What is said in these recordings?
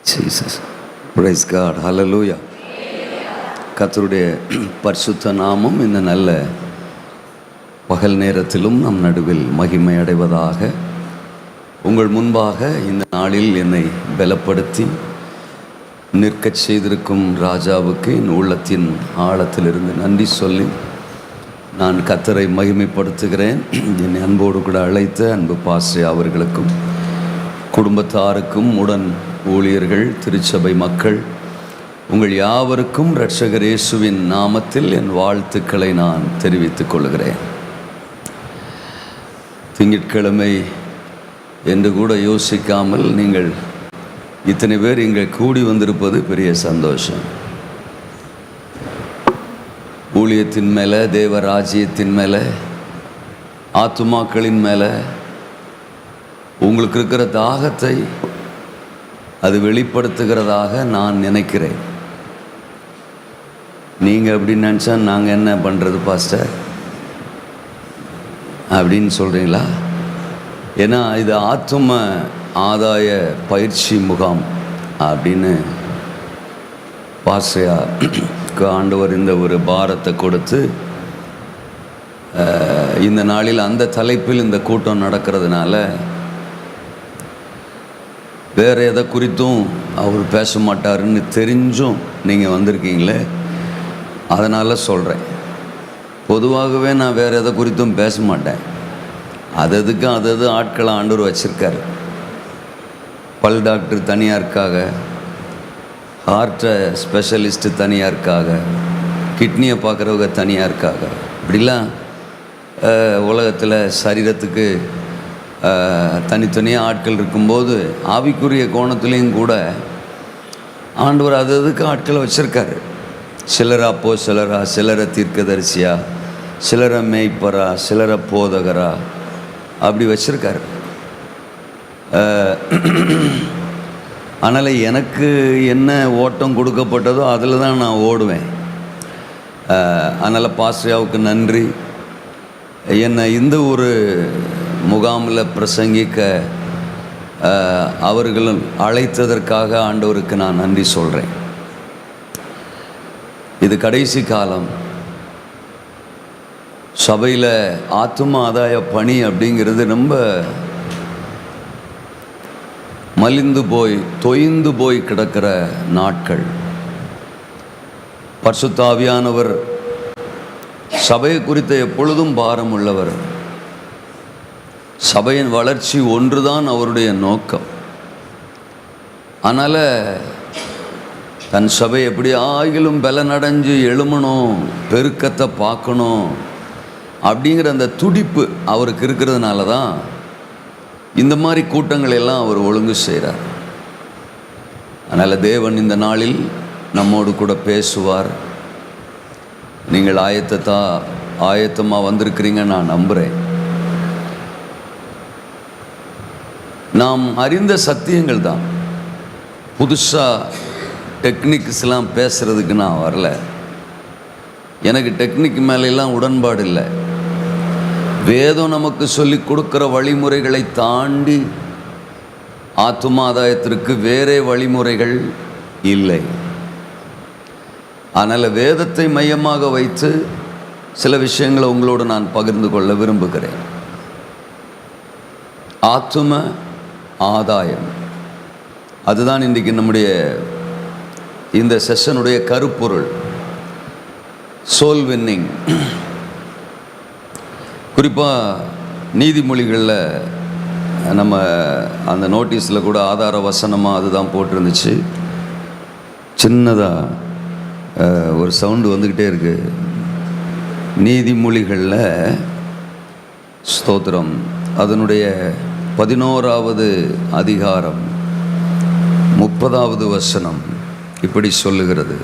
Jesus, price God, ஹல்லேலூயா. கர்த்தருடைய பரிசுத்த நாமம் இந்த நல்ல பகல் நேரத்திலும் நம் நடுவில் மகிமை அடைவதாக. உங்கள் முன்பாக இந்த நாளில் என்னை பலப்படுத்தி நிற்கச் செய்திருக்கும் ராஜாவுக்கு என் உள்ளத்தின் ஆழத்திலிருந்து நன்றி சொல்லி நான் கர்த்தரை மகிமைப்படுத்துகிறேன். என்னை அன்போடு கூட அழைத்த அன்பு பாஸ்டர் அவர்களுக்கும் குடும்பத்தாருக்கும் உடன் ஊழியர்கள், திருச்சபை மக்கள், உங்கள் யாவருக்கும் இரட்சகர் இயேசுவின் நாமத்தில் என் வாழ்த்துக்களை நான் தெரிவித்துக் கொள்கிறேன். திங்கட்கிழமை என்று கூட யோசிக்காமல் நீங்கள் இத்தனை பேர் இங்கே கூடி வந்திருப்பது பெரிய சந்தோஷம். ஊழியத்தின் மேலே, தேவ ராஜ்யத்தின் மேலே, ஆத்துமாக்களின் மேலே உங்களுக்கு இருக்கிற தாகத்தை அது வெளிப்படுத்துகிறதாக நான் நினைக்கிறேன். நீங்கள் அப்படின்னு நினச்சா நாங்கள் என்ன பண்ணுறது பாஸ்டர் அப்படின்னு சொல்கிறீங்களா? ஏன்னா இது ஆத்தும ஆதாய பயிற்சி முகாம் அப்படின்னு பாஸ்டருக்கு ஆண்டவர் இந்த ஒரு பாரத்தை கொடுத்து இந்த நாளில் அந்த தலைப்பில் இந்த கூட்டம் நடக்கிறதுனால வேறு எதை குறித்தும் அவர் பேச மாட்டாருன்னு தெரிஞ்சும் நீங்கள் வந்திருக்கீங்களே, அதனால் சொல்கிறேன். பொதுவாகவே நான் வேறு எதை குறித்தும் பேச மாட்டேன். அதுக்கு அது ஆட்களை ஆண்டவர் வச்சுருக்காரு. பல் டாக்டர் தனியாக இருக்காங்க, ஹார்ட்டை ஸ்பெஷலிஸ்ட்டு தனியாக இருக்காங்க, கிட்னியை பார்க்குறவங்க தனியாக இருக்காங்க. இப்படிலாம் உலகத்தில் சரீரத்துக்கு தனித்தனியாக ஆட்கள் இருக்கும்போது ஆவிக்குரிய கோணத்துலேயும் கூட ஆண்டவர் அதுக்கு ஆட்களை வச்சுருக்காரு. சிலரை அப்போஸ்தலரா, சிலரை தீர்க்கதரிசியா, சிலரை மேய்ப்பரா, சிலரை போதகரா, அப்படி வச்சுருக்காரு. அதனால் எனக்கு என்ன ஓட்டம் கொடுக்கப்பட்டதோ அதில் தான் நான் ஓடுவேன். அதனால் பாஸ்டராவுக்கு நன்றி. என்னை இந்த ஒரு முகாமில் பிரசங்கிக்க அவர்களும் அழைத்ததற்காக ஆண்டவருக்கு நான் நன்றி சொல்கிறேன். இது கடைசி காலம். சபையில் ஆத்தும ஆதாய பணி அப்படிங்கிறது ரொம்ப மலிந்து போய் தொய்ந்து போய் கிடக்கிற நாட்கள். பரிசுத்த ஆவியானவர் சபையை குறித்த எப்பொழுதும் பாரம் உள்ளவர். சபையின் வளர்ச்சி ஒன்றுதான் அவருடைய நோக்கம். அதனால் தன் சபை எப்படி ஆகிலும் பலனடைஞ்சு எழுமணும், பெருக்கத்தை பார்க்கணும் அப்படிங்கிற அந்த துடிப்பு அவருக்கு இருக்கிறதுனால தான் இந்த மாதிரி கூட்டங்கள் எல்லாம் அவர் ஒழுங்கு செய்கிறார். அதனால் தேவன் இந்த நாளில் நம்மோடு கூட பேசுவார். நீங்கள் ஆயத்தமாக வந்திருக்கிறீங்க நான் நம்புகிறேன். நாம் அறிந்த சத்தியங்கள் தான். புதுசாக டெக்னிக்ஸ்லாம் பேசுகிறதுக்கு நான் வரல. எனக்கு டெக்னிக் மேலெல்லாம் உடன்பாடு இல்லை. வேதம் நமக்கு சொல்லி கொடுக்குற வழிமுறைகளை தாண்டி ஆத்துமாதாயத்திற்கு வேறே வழிமுறைகள் இல்லை. அதனால் வேதத்தை மையமாக வைத்து சில விஷயங்களை உங்களோடு நான் பகிர்ந்து கொள்ள விரும்புகிறேன். ஆத்தும ஆதாயம், அதுதான் இன்றைக்கு நம்முடைய இந்த செஷனுடைய கருப்பொருள். Soul winning. குறிப்பாக நீதிமொழிகளில் நம்ம அந்த நோட்டீஸில் கூட ஆதார வசனமாக அதுதான் போட்டிருந்துச்சு. சின்னதாக ஒரு சவுண்டு வந்துக்கிட்டே இருக்குது. நீதிமொழிகளில் ஸ்தோத்திரம், அதனுடைய 11வது அதிகாரம் 30வது வசனம் இப்படி சொல்லுகிறது: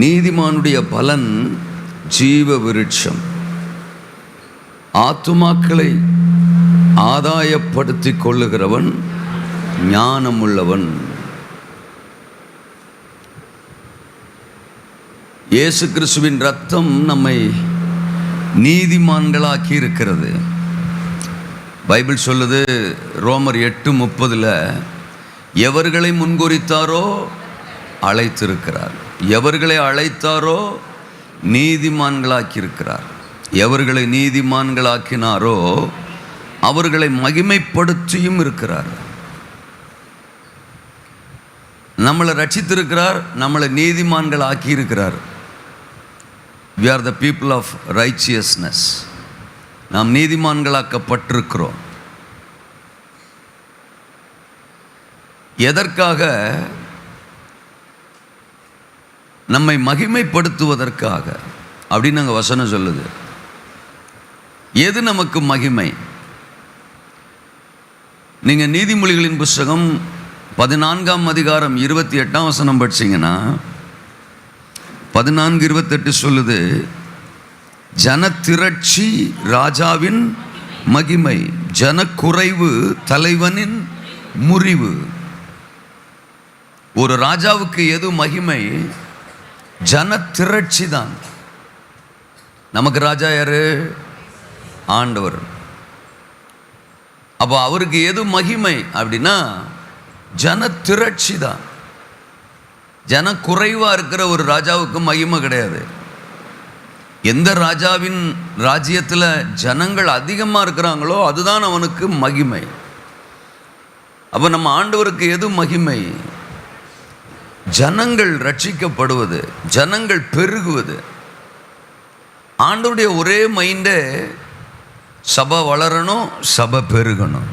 நீதிமானுடைய பலன் ஜீவ விருட்சம், ஆத்துமாக்களை ஆதாயப்படுத்தி கொள்ளுகிறவன் ஞானமுள்ளவன். இயேசு கிறிஸ்துவின் இரத்தம் நம்மை நீதிமான்களாக்கி இருக்கிறது. பைபிள் சொல்லுது ரோமர் 8:30 எவர்களை முன்குறித்தாரோ அழைத்திருக்கிறார், எவர்களை அழைத்தாரோ நீதிமான்களாக்கியிருக்கிறார், எவர்களை நீதிமான்களாக்கினாரோ அவர்களை மகிமைப்படுத்தியும் இருக்கிறார். நம்மளை ரட்சித்திருக்கிறார், நம்மளை நீதிமான்கள் ஆக்கியிருக்கிறார். We are the people of righteousness. நாம் நீதிமான்களாக்கப்பட்டிருக்கிறோம். எதற்காக? நம்மை மகிமைப்படுத்துவதற்காக அப்படின்னு அங்கே வசனம் சொல்லுது. எது நமக்கு மகிமை? நீங்கள் நீதிமொழிகளின் புஸ்தகம் 14ஆம் அதிகாரம் 28ஆம் வசனம் படிச்சிங்கன்னா 14:28 சொல்லுது, ஜனத்திரட்சி ராஜாவின் மகிமை, ஜனக்குறைவு தலைவனின் முறிவு. ஒரு ராஜாவுக்கு எது மகிமை? ஜனத்திரட்சி தான். நமக்கு ராஜா யாரு? ஆண்டவர். அப்போ அவருக்கு எது மகிமை அப்படின்னா ஜனத்திரட்சி தான். ஜனக்குறைவாக இருக்கிற ஒரு ராஜாவுக்கு மகிமை கிடையாது. எந்த ராஜாவின் ராஜ்யத்தில் ஜனங்கள் அதிகமாக இருக்கிறாங்களோ அதுதான் அவனுக்கு மகிமை. அப்போ நம்ம ஆண்டவருக்கு எது மகிமை? ஜனங்கள் ரட்சிக்கப்படுவது, ஜனங்கள் பெருகுவது. ஆண்டவருடைய ஒரே மைண்டே சபை வளரணும், சபை பெருகணும்.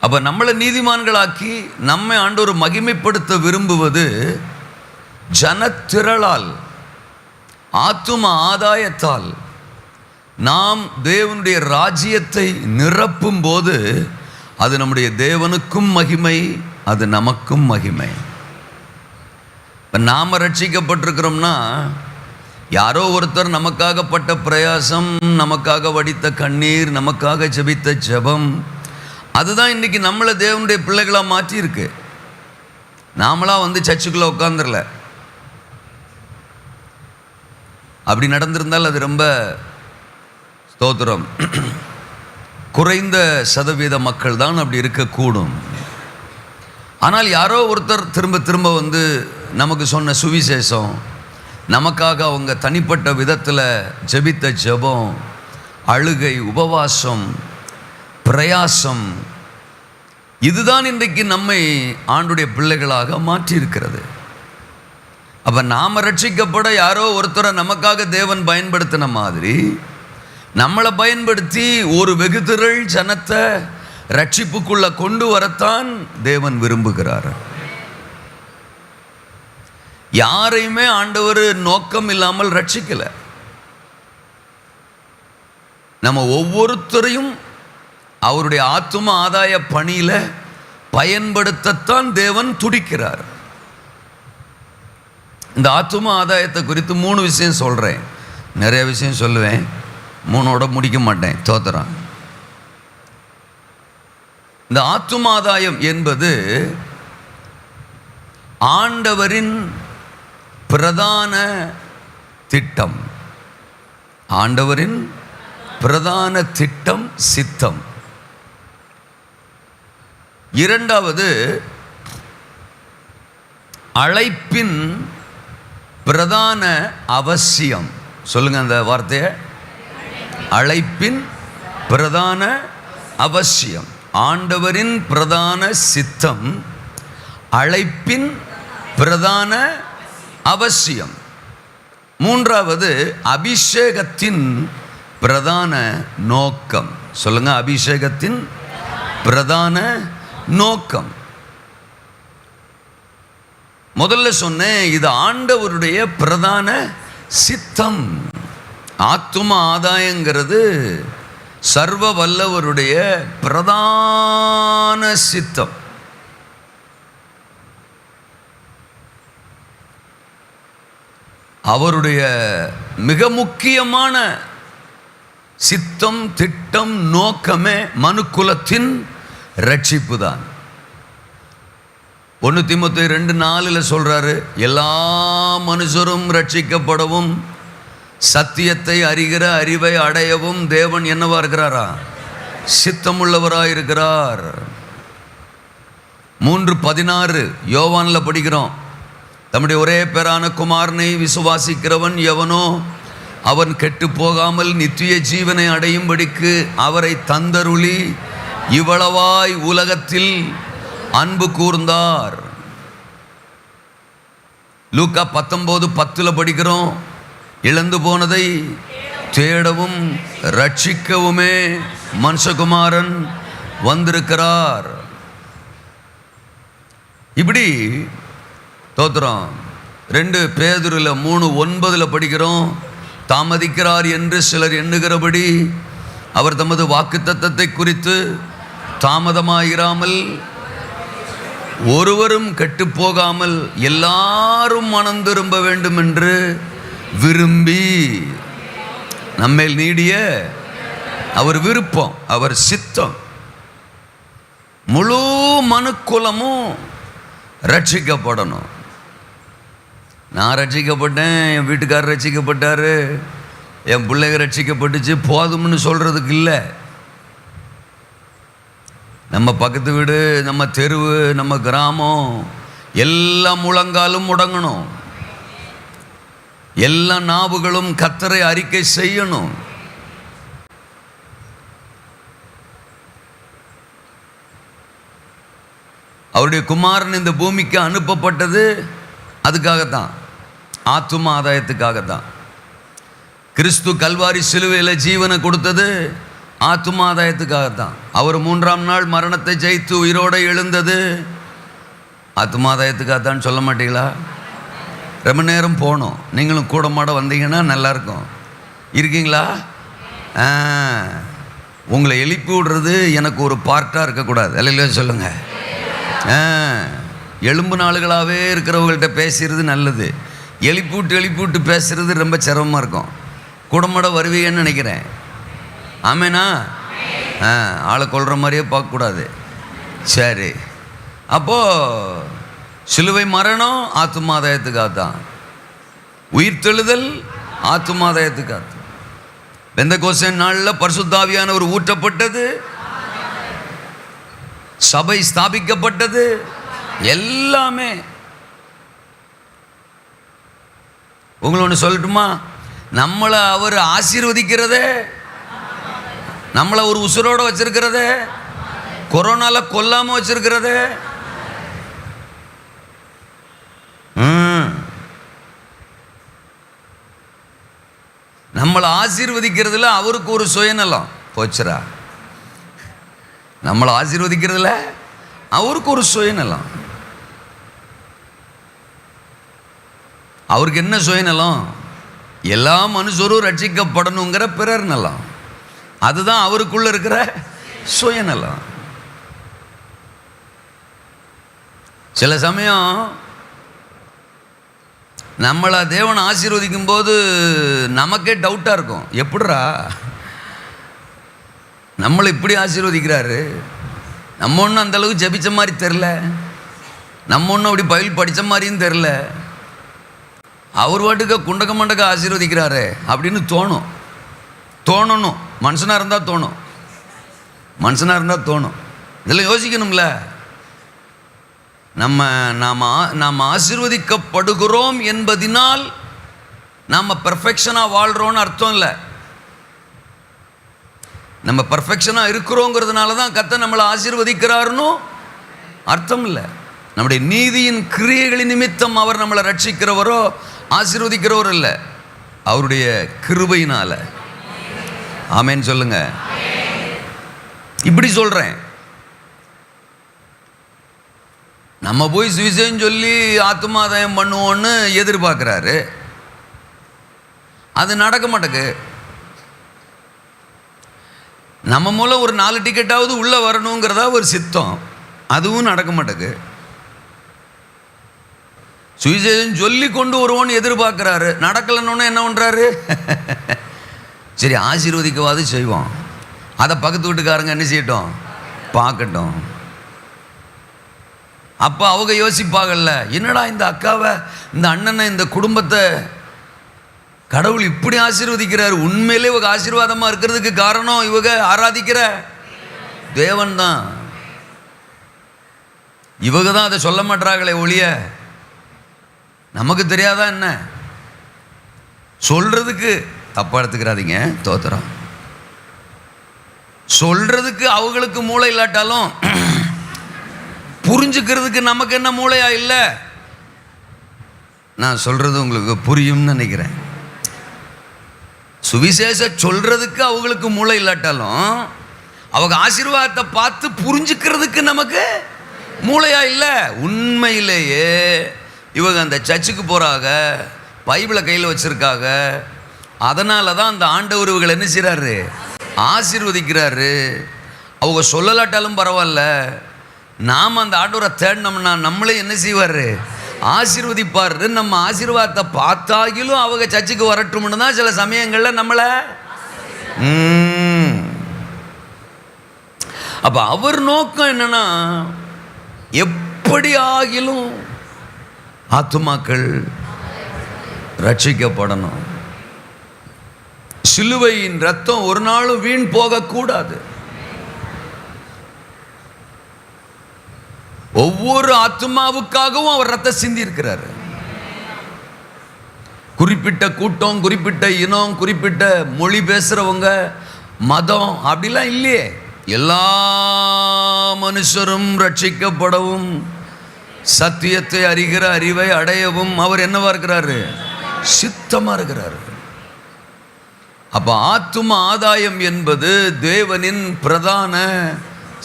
அப்போ நம்மளை நீதிமான்களாக்கி நம்மை ஆண்டவர் மகிமைப்படுத்த விரும்புவது ஜனத்திரளால், ஆத்தும ஆதாயத்தால். நாம் தேவனுடைய ராஜ்யத்தை நிரப்பும் போது அது நம்முடைய தேவனுக்கும் மகிமை, அது நமக்கும் மகிமை. இப்போ நாம் ரட்சிக்கப்பட்டிருக்கிறோம்னா யாரோ ஒருத்தர் நமக்காக பட்ட பிரயாசம், நமக்காக வடித்த கண்ணீர், நமக்காக ஜெபித்த ஜெபம், அதுதான் இன்றைக்கி நம்மளை தேவனுடைய பிள்ளைகளாக மாற்றியிருக்கு. நாமளாக வந்து சர்ச்சுக்குள்ளே உட்காந்துரல. அப்படி நடந்திருந்தால் அது ரொம்ப ஸ்தோத்திரம். குறைந்த சதவீத மக்கள் தான் அப்படி இருக்கக்கூடும். ஆனால் யாரோ ஒருத்தர் திரும்ப திரும்ப வந்து நமக்கு சொன்ன சுவிசேஷம், நமக்காக அவங்க தனிப்பட்ட விதத்தில் ஜெபித்த ஜெபம், அழுகை, உபவாசம், பிரயாசம், இதுதான் இன்றைக்கு நம்மை ஆண்டுடைய பிள்ளைகளாக மாற்றியிருக்கிறது. அப்போ நாம் ரட்சிக்கப்பட யாரோ ஒருத்தரை நமக்காக தேவன் பயன்படுத்தின மாதிரி நம்மளை பயன்படுத்தி ஒரு வெகுதிரள் ஜனத்தை ரட்சிப்புக்குள்ள கொண்டு வரத்தான் தேவன் விரும்புகிறார். யாரையுமே ஆண்டவர் நோக்கம் இல்லாமல் ரட்சிக்கலை. நம்ம ஒவ்வொருத்தரையும் அவருடைய ஆத்தும ஆதாய பணியில பயன்படுத்தத்தான் தேவன் துடிக்கிறார். இந்த ஆத்தும ஆதாயத்தை குறித்து 3 விஷயம் சொல்கிறேன். நிறைய விஷயம் சொல்லுவேன், 3ஓட முடிக்க மாட்டேன், தோத்துறேன். இந்த ஆத்தும ஆதாயம் என்பது ஆண்டவரின் பிரதான திட்டம். ஆண்டவரின் பிரதான திட்டம், சித்தம். இரண்டாவது, அழைப்பின் பிரதான அவசியம். சொல்லுங்க அந்த வார்த்தையை. அழைப்பின் பிரதான அவசியம். ஆண்டவரின் பிரதான சித்தம், அழைப்பின் பிரதான அவசியம். மூன்றாவது, அபிஷேகத்தின் பிரதான நோக்கம். சொல்லுங்க, அபிஷேகத்தின் பிரதான நோக்கம். முதல்ல சொன்னேன், இது ஆண்டவருடைய பிரதான சித்தம். ஆத்தும ஆதாயங்கிறது சர்வ வல்லவருடைய பிரதான சித்தம். அவருடைய மிக முக்கியமான சித்தம், திட்டம், நோக்கமே மனுக்குலத்தின் ரட்சிப்பு தான். 1 தீமோத்தேயு 2:4 சொல்றாரு, எல்லா மனுஷரும் ரட்சிக்கப்படவும் சத்தியத்தை அறிகிற அறிவை அடையவும் தேவன் என்னவா இருக்கிறாரா? சித்தமுள்ளவராயிருக்கிறார். 3:16 யோவான்ல படிக்கிறோம். தம்முடைய ஒரே பேரான குமாரனை விசுவாசிக்கிறவன் எவனோ அவன் கெட்டு போகாமல் நித்திய ஜீவனை அடையும்படிக்கு அவரை தந்தருளி இவ்வளவாய் உலகத்தில் அன்பு கூர்ந்தார். லூக்கா 19:10 படிக்கிறோம். இழந்து போனதை தேடவும் ரட்சிக்கவுமே மனுஷகுமாரன் வந்திருக்கிறார். இப்படி தோத்திரம் 2 பேதுருல 3:9 படிக்கிறோம். தாமதிக்கிறார் என்று சிலர் எண்ணுகிறபடி அவர் தமது வாக்குத்தத்தத்தை குறித்து தாமதமாயிராமல் ஒருவரும் கெட்டு போகாமல் எல்லாரும் மனம் திரும்ப வேண்டும் என்று விரும்பி நம்மேல் நீடிய அவர் விருப்பம், அவர் சித்தம், முழு மனுக்குலமும் ரட்சிக்கப்படணும். நான் ரட்சிக்கப்பட்டேன், என் வீட்டுக்காரர் ரட்சிக்கப்பட்டார், என் பிள்ளைங்க ரட்சிக்கப்பட்டுச்சு போதும்னு சொல்கிறதுக்கு இல்லை. நம்ம பக்கத்து வீடு, நம்ம தெருவு, நம்ம கிராமம் எல்லாம் முழங்காலும் முடங்கணும். எல்லா நாவுகளும் கர்த்தரை அறிக்கை செய்யணும். அவருடைய குமாரன் இந்த பூமிக்கு அனுப்பப்பட்டது அதுக்காகத்தான், ஆத்தும ஆதாயத்துக்காகத்தான். கிறிஸ்து கல்வாரி சிலுவையில் ஜீவனை கொடுத்தது ஆத்தும ஆதாயத்துக்காகத்தான். அவர் 3ஆம் நாள் மரணத்தை ஜெயித்து உயிரோடு எழுந்தது ஆத்தும ஆதாயத்துக்காகத்தான். சொல்ல மாட்டீங்களா? ரொம்ப நேரம் போகணும். நீங்களும் கூட மாட வந்தீங்கன்னா நல்லாயிருக்கும். இருக்கீங்களா? உங்களை எழுப்பி விடுறது எனக்கு ஒரு பார்ட்டாக இருக்கக்கூடாது. இல்லையா? சொல்லுங்கள். எலும்பு நாளுகளாகவே இருக்கிறவங்கள்ட்ட பேசுகிறது நல்லது. எழுப்பி விட்டு பேசுகிறது ரொம்ப சிரமமாக இருக்கும். கூடமாட வருவீங்கன்னு நினைக்கிறேன். ஆமேனா? ஆளை கொள்கிற மாதிரியே பார்க்கக்கூடாது. சரி, அப்போது சிலுவை மரணம் ஆத்துமாதாயத்துக்காகத்தான், உயிர்த்தெழுதல் ஆத்துமாதாயத்துக்காகத்தான். பெந்தெகோஸ்தே நாளில் பரிசுத்தாவியானவர் ஊற்றப்பட்டது, சபை ஸ்தாபிக்கப்பட்டது, எல்லாமே. உங்களை ஒன்று சொல்லட்டுமா? நம்மளை அவர் ஆசீர்வதிக்கிறதே, நம்மளை ஒரு உசுரோட வச்சிருக்கிறதே, கொரோனால கொல்லாம வச்சிருக்கிறதே, நம்மளை ஆசீர்வதிக்கிறதுல அவருக்கு ஒரு சுயநலம் போச்சுரா. நம்மளை ஆசீர்வதிக்கிறதுல அவருக்கு ஒரு சுயநலம். அவருக்கு என்ன சுயநலம்? எல்லா மனுஷரும் ரட்சிக்கப்படணுங்கிற பிறர் நலம். அதுதான் அவருக்குள்ள இருக்கிற சுயநலம். சில சமயம் நம்மளை தேவன் ஆசீர்வதிக்கும் போது நமக்கே டவுட்டாக இருக்கும். எப்படிரா நம்மளை இப்படி ஆசீர்வதிக்கிறாரு? நம்ம ஒன்றும் அந்தளவுக்கு ஜபிச்ச மாதிரி தெரில, நம்ம ஒன்றும் அப்படி பைபிள் படித்த மாதிரியும் தெரில, அவர் வாட்டுக்க குண்டக்க மண்டக்க ஆசீர்வதிக்கிறாரு அப்படின்னு தோணணும். மனுஷனாக இருந்தால் தோணும். இதெல்லாம் யோசிக்கணும்ல. நாம் ஆசீர்வதிக்கப்படுகிறோம் என்பதினால் நாம் பெர்ஃபெக்ஷனாக வாழ்கிறோன்னு அர்த்தம் இல்லை. நம்ம பெர்ஃபெக்ஷனாக இருக்கிறோங்கிறதுனால தான் கர்த்தர் நம்மளை ஆசீர்வதிக்கிறாருன்னு அர்த்தம் இல்லை. நம்முடைய நீதியின் கிரியைகளின் நிமித்தம் அவர் நம்மளை ரட்சிக்கிறவரோ ஆசீர்வதிக்கிறவரோ இல்லை, அவருடைய கிருபையினால. ஆமேன்னு சொல்லுங்க. இப்படி சொல்கிறேன். நம்ம போய் சுவிசேஷம் சொல்லி ஆத்துமாதாயம் பண்ணுவோன்னு எதிர்பார்க்குறாரு, அது நடக்க மாட்டேங்குது. நம்ம மூலம் ஒரு 4 டிக்கெட்டாவது உள்ளே வரணுங்கிறதா ஒரு சித்தம், அதுவும் நடக்க மாட்டேங்குது. சுவிசேஷம் சொல்லி கொண்டு வருவோன்னு எதிர்பார்க்குறாரு, நடக்கலைன்னு என்ன பண்ணுறாரு? சரி, ஆசீர்வதிக்கவாது செய்வோம், அதை பக்கத்து வீட்டுக்காரங்க என்ன செய்யட்டும், பார்க்கட்டும். அப்போ அவங்க யோசிப்பாங்கல்ல, என்னடா இந்த அக்காவை, இந்த அண்ணனை, இந்த குடும்பத்தை கடவுள் இப்படி ஆசீர்வதிக்கிறார். உண்மையிலே இவங்க ஆசீர்வாதமாக இருக்கிறதுக்கு காரணம் இவங்க ஆராதிக்கிற தேவன் தான். இவங்க தான் அதை சொல்ல மாட்டாங்களே ஒழிய நமக்கு தெரியாதா என்ன? சொல்றதுக்கு தப்பா எடுத்துக்கிறாதீங்க, தோத்திரம். சொல்றதுக்கு அவங்களுக்கு மூளை இல்லாட்டாலும் புரிஞ்சுக்கிறதுக்கு நமக்கு என்ன மூளையா இல்லை? நான் சொல்றது உங்களுக்கு புரியும்னு நினைக்கிறேன். சுவிசேஷ சொல்றதுக்கு அவங்களுக்கு மூளை இல்லாட்டாலும் அவங்க ஆசீர்வாதத்தை பார்த்து புரிஞ்சுக்கிறதுக்கு நமக்கு மூளையா இல்லை. உண்மையிலேயே இவங்க அந்த சர்ச்சுக்கு போறாங்க, பைபிளை கையில் வச்சிருக்காங்க. அதனால தான் அந்த ஆண்டவர் இவங்களை என்ன செய்கிறாரு? ஆசீர்வதிக்கிறாரு. அவங்க சொல்லலாட்டாலும் பரவாயில்ல, நாம் அந்த ஆண்டவரை தேடினோம்னா நம்மளே என்ன செய்வார்? ஆசீர்வதிப்பார். நம்ம ஆசீர்வாதத்தை பார்த்தாகிலும் அவங்க சர்ச்சுக்கு வரட்டும்னு தான் சில சமயங்களில் நம்மளை. அப்போ அவர் நோக்கம் என்னன்னா, எப்படி ஆகிலும் ஆத்துமாக்கள் ரட்சிக்கப்படணும். சிலுவையின் ரத்தம் ஒரு நாளும் வீண் போகக்கூடாது. ஒவ்வொரு ஆத்துமாவுக்காகவும் அவர் ரத்தம் சிந்தி இருக்கிறார். குறிப்பிட்ட கூட்டம், குறிப்பிட்ட இனம், குறிப்பிட்ட மொழி பேசுறவங்க, மதம் அப்படிலாம் இல்லையே. எல்லா மனுஷரும் ரட்சிக்கப்படவும் சத்தியத்தை அறிகிற அறிவை அடையவும் அவர் என்னவா இருக்கிறாரு? சித்தமா இருக்கிறாரு. அப்ப ஆத்தும ஆதாயம் என்பது தேவனின் பிரதான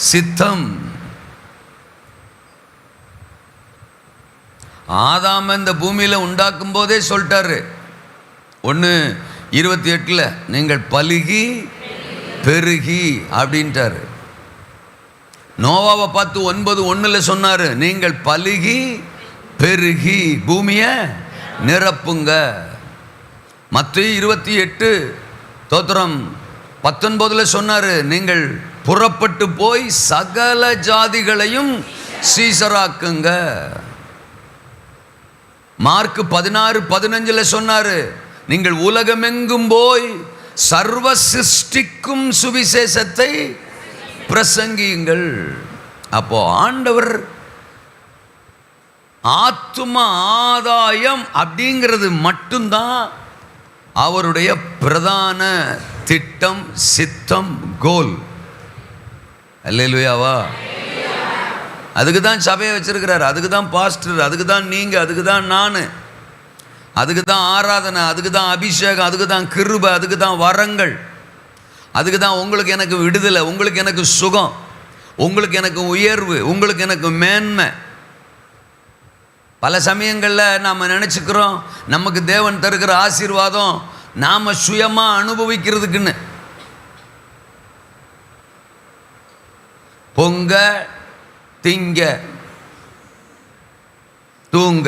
சித்தம். ஆதாம இந்த பூமியில உண்டாக்கும் போதே சொல்லிட்டாரு, 1:28 நீங்கள் பலுகி பெருகி அப்படின்ட்டாரு. நோவாவை பார்த்து 9:1 சொன்னாரு, நீங்கள் பலுகி பெருகி பூமியை நிரப்புங்க. மத்தேயு 28 தோத்திரம் 19 சொன்னாரு, நீங்கள் புறப்பட்டு போய் சகல ஜாதிகளையும் சீசராக்குங்க. மார்க் 16:15 சொன்னாரு, நீங்கள் உலகமெங்கும் போய் சர்வ சிருஷ்டிக்கும் சுவிசேஷத்தை பிரசங்கியுங்கள். அப்போ ஆண்டவர் ஆத்தும ஆதாயம் அப்படிங்கிறது மட்டும்தான் அவருடைய பிரதான திட்டம், சித்தம், கோல். அல்லேலூயாவா? அதுக்கு தான் சபையை வச்சிருக்கிறார், அதுக்கு தான் பாஸ்டர், அதுக்கு தான் நீங்க, அதுக்கு தான் நான், அதுக்கு தான் ஆராதனை, அதுக்கு தான் அபிஷேகம், அதுக்கு தான் கிருபை, அதுக்கு தான் வரங்கள், அதுக்கு தான் உங்களுக்கு எனக்கு விடுதலை, உங்களுக்கு எனக்கு சுகம், உங்களுக்கு எனக்கு உயர்வு, உங்களுக்கு எனக்கு மேன்மை. பல சமயங்களில் நாம் நினச்சிக்கிறோம் நமக்கு தேவன் தருகிற ஆசீர்வாதம் நாம் சுயமாக அனுபவிக்கிறதுக்குன்னு. பொங்க திங்க தூங்க,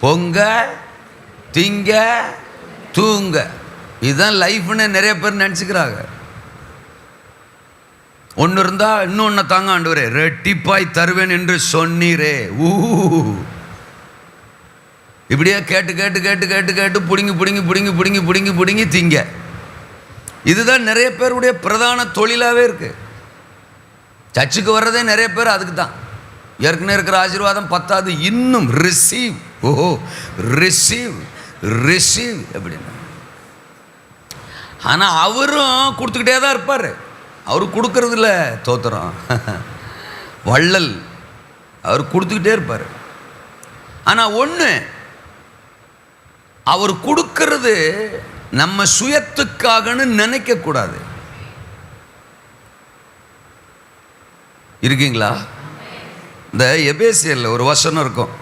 பொங்க திங்க தூங்க, இதுதான் லைஃப்னு நிறைய பேர் நினச்சிக்கிறாங்க. ஒன்று இருந்தால் இன்னொன்று தாங்க ஆண்டவரே ரெட்டிப்பாய் தருவேன் என்று சொன்னீரே. இப்படியே கேட்டு கேட்டு கேட்டு கேட்டு கேட்டு பிடுங்கி பிடுங்கி பிடுங்கி பிடுங்கி பிடுங்கி பிடுங்கி திங்க. இதுதான் நிறைய பேருடைய பிரதான தொழிலாகவே இருக்கு. சர்ச்சுக்கு வர்றதே நிறைய பேர் அதுக்கு தான். ஏற்கனவே இருக்கிற ஆசீர்வாதம் பத்தாது, இன்னும் ரிசீவ், ஓஹோ ரிசீவ் ரிசீவ் அப்படின்னு. ஆனால் அவரும் கொடுத்துக்கிட்டே தான் இருப்பார். அவர் கொடுக்கறதில்ல தோத்திரம், வள்ளல், அவர் கொடுத்துக்கிட்டே இருப்பார். ஆனால் ஒன்று, அவர் கொடுக்கறது நம்ம சுயத்துக்காகன்னு நினைக்கக்கூடாது. இருக்கீங்களா? இந்த எபேசியரில் ஒரு வசனம் இருக்கும்,